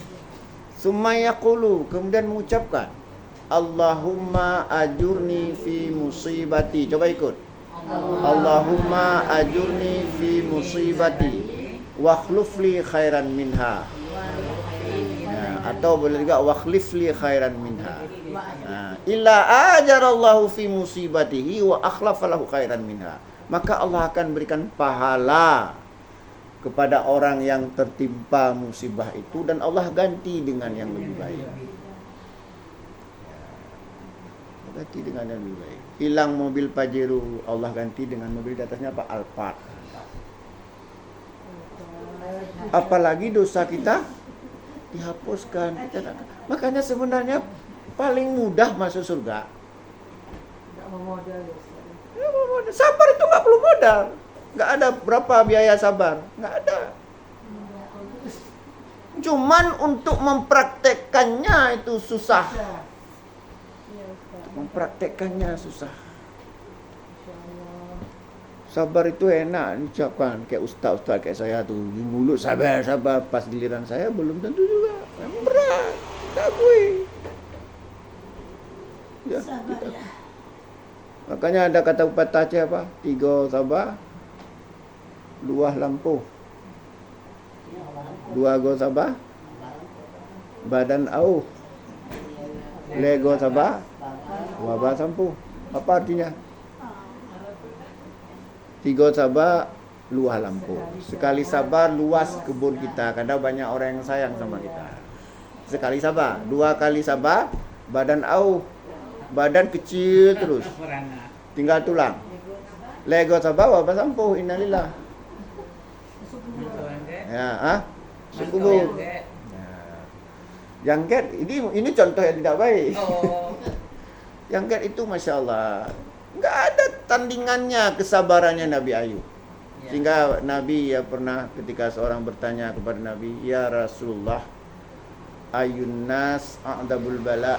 Summa yaqulu, kemudian mengucapkan Allahumma ajurni fi musibati. Coba ikut. Allahumma ajurni fi musibati wa akhlif li khairan minha. Atau boleh juga wa akhlif li khairan minha. Illa ajarallahu fi musibatihi wa akhlafa lahu khairan minha. Maka Allah akan berikan pahala kepada orang yang tertimpa musibah itu dan Allah ganti dengan yang lebih baik. Ganti dengan yang lebih baik. Hilang mobil Pajero, Allah ganti dengan mobil di atasnya apa? Alphard. Apalagi dosa kita dihapuskan. Makanya sebenarnya paling mudah masuk surga. Sabar itu nggak perlu modal, nggak ada berapa biaya sabar, nggak ada. Cuman untuk mempraktekkannya itu susah. Mempraktekkannya susah. Sabar itu enak diucapkan kayak ustaz kayak saya tuh di mulut sabar, pas giliran saya belum tentu juga. Memang berat, kita akui. Ya, kita. Makanya ada kata pepatah Aceh apa? 3 sabar, luah lampu. 2 go sabar, badan auh. Lego sabar, wabah sampu. Apa artinya? 3 sabar, luah lampu. Sekali sabar, luas kebun kita. Kadang banyak orang yang sayang sama kita. Sekali sabar, 2 kali sabar, badan auh. Badan kecil terus, tinggal tulang. Lego sabar, wabah sampu. Innalillah. Ya, Sukubur. Yang get, ini contoh yang tidak baik. Yang get itu Masya Allah, nggak ada tandingannya kesabarannya Nabi Ayub. Sehingga Nabi ya pernah ketika seorang bertanya kepada Nabi, ya Rasulullah, ayun nas a'dabul bala.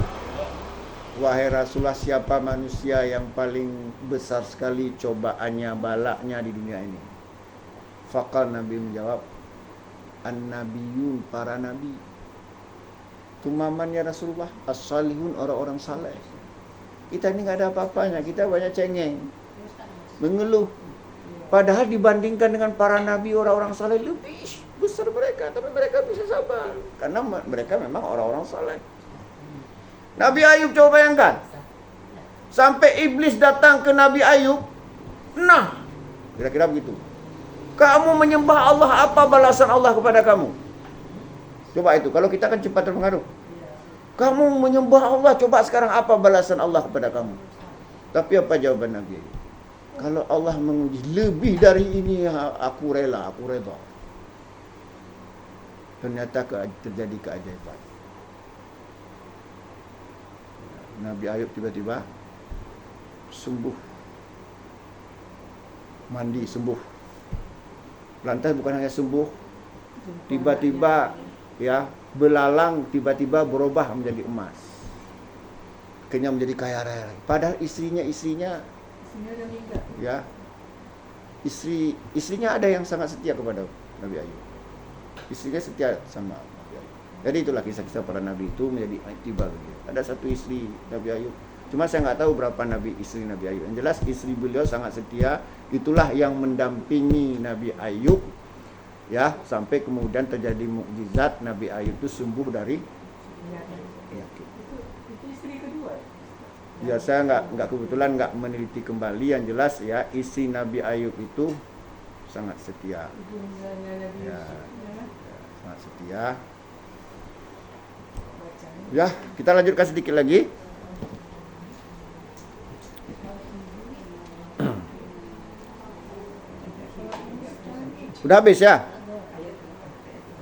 Wahai Rasulullah, siapa manusia yang paling besar sekali cobaannya, balaknya di dunia ini? Faqal, Nabi menjawab, an-nabiyun, para nabi. Tumaman ya Rasulullah, as-salihun, orang-orang saleh. Kita ini nggak ada apa-apanya, kita banyak cengeng, mengeluh. Padahal dibandingkan dengan para nabi, orang-orang saleh lebih besar mereka, tapi mereka bisa sabar karena mereka memang orang-orang saleh. Nabi Ayub, coba bayangkan, sampai iblis datang ke Nabi Ayub. Nah, kira-kira begitu. Kamu menyembah Allah, apa balasan Allah kepada kamu? Coba itu, kalau kita kan cepat terpengaruh. Kamu menyembah Allah, coba sekarang apa balasan Allah kepada kamu? Tapi apa jawaban Nabi? Kalau Allah menguji lebih dari ini, aku rela, aku reda. Ternyata terjadi keajaiban. Nabi Ayub tiba-tiba sembuh. Mandi sembuh. Lantas bukan hanya sembuh, tiba-tiba ya belalang tiba-tiba berubah menjadi emas. Akhirnya menjadi kaya raya. Padahal istrinya udah meninggal. ya istrinya ada yang sangat setia kepada Nabi Ayub. Istrinya setia sama Nabi Ayub. Jadi itulah kisah-kisah para nabi itu menjadi iktibar. Ada satu istri Nabi Ayub. Cuma saya nggak tahu berapa istri Nabi Ayub. Yang jelas istri beliau sangat setia. Itulah yang mendampingi Nabi Ayub ya sampai kemudian terjadi mukjizat Nabi Ayub itu sembuh dari penyakit. Itu istri kedua. Ya saya nggak kebetulan nggak meneliti kembali. Yang jelas ya istri Nabi Ayub itu sangat setia. Ya, sangat setia. Ya, kita lanjutkan sedikit lagi. Sudah habis ya?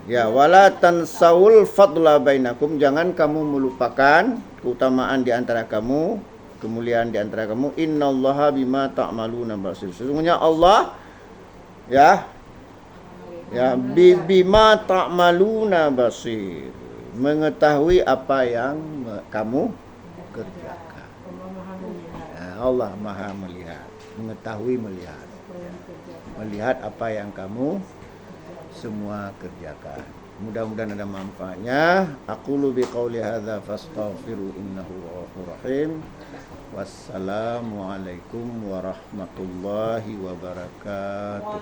Ya, wala tansaul fadla bainakum, jangan kamu melupakan keutamaan di antara kamu, kemuliaan di antara kamu. Innallaha bima ta'maluna basir. Sesungguhnya Allah ya bima ta'maluna basir, mengetahui apa yang kamu kerjakan. Allah Maha melihat, mengetahui, melihat apa yang kamu semua kerjakan. Mudah-mudahan ada manfaatnya. Aqulu biqauli hadza fastaghfiru innahu ghafurur rahim. Wassalamualaikum warahmatullahi wabarakatuh.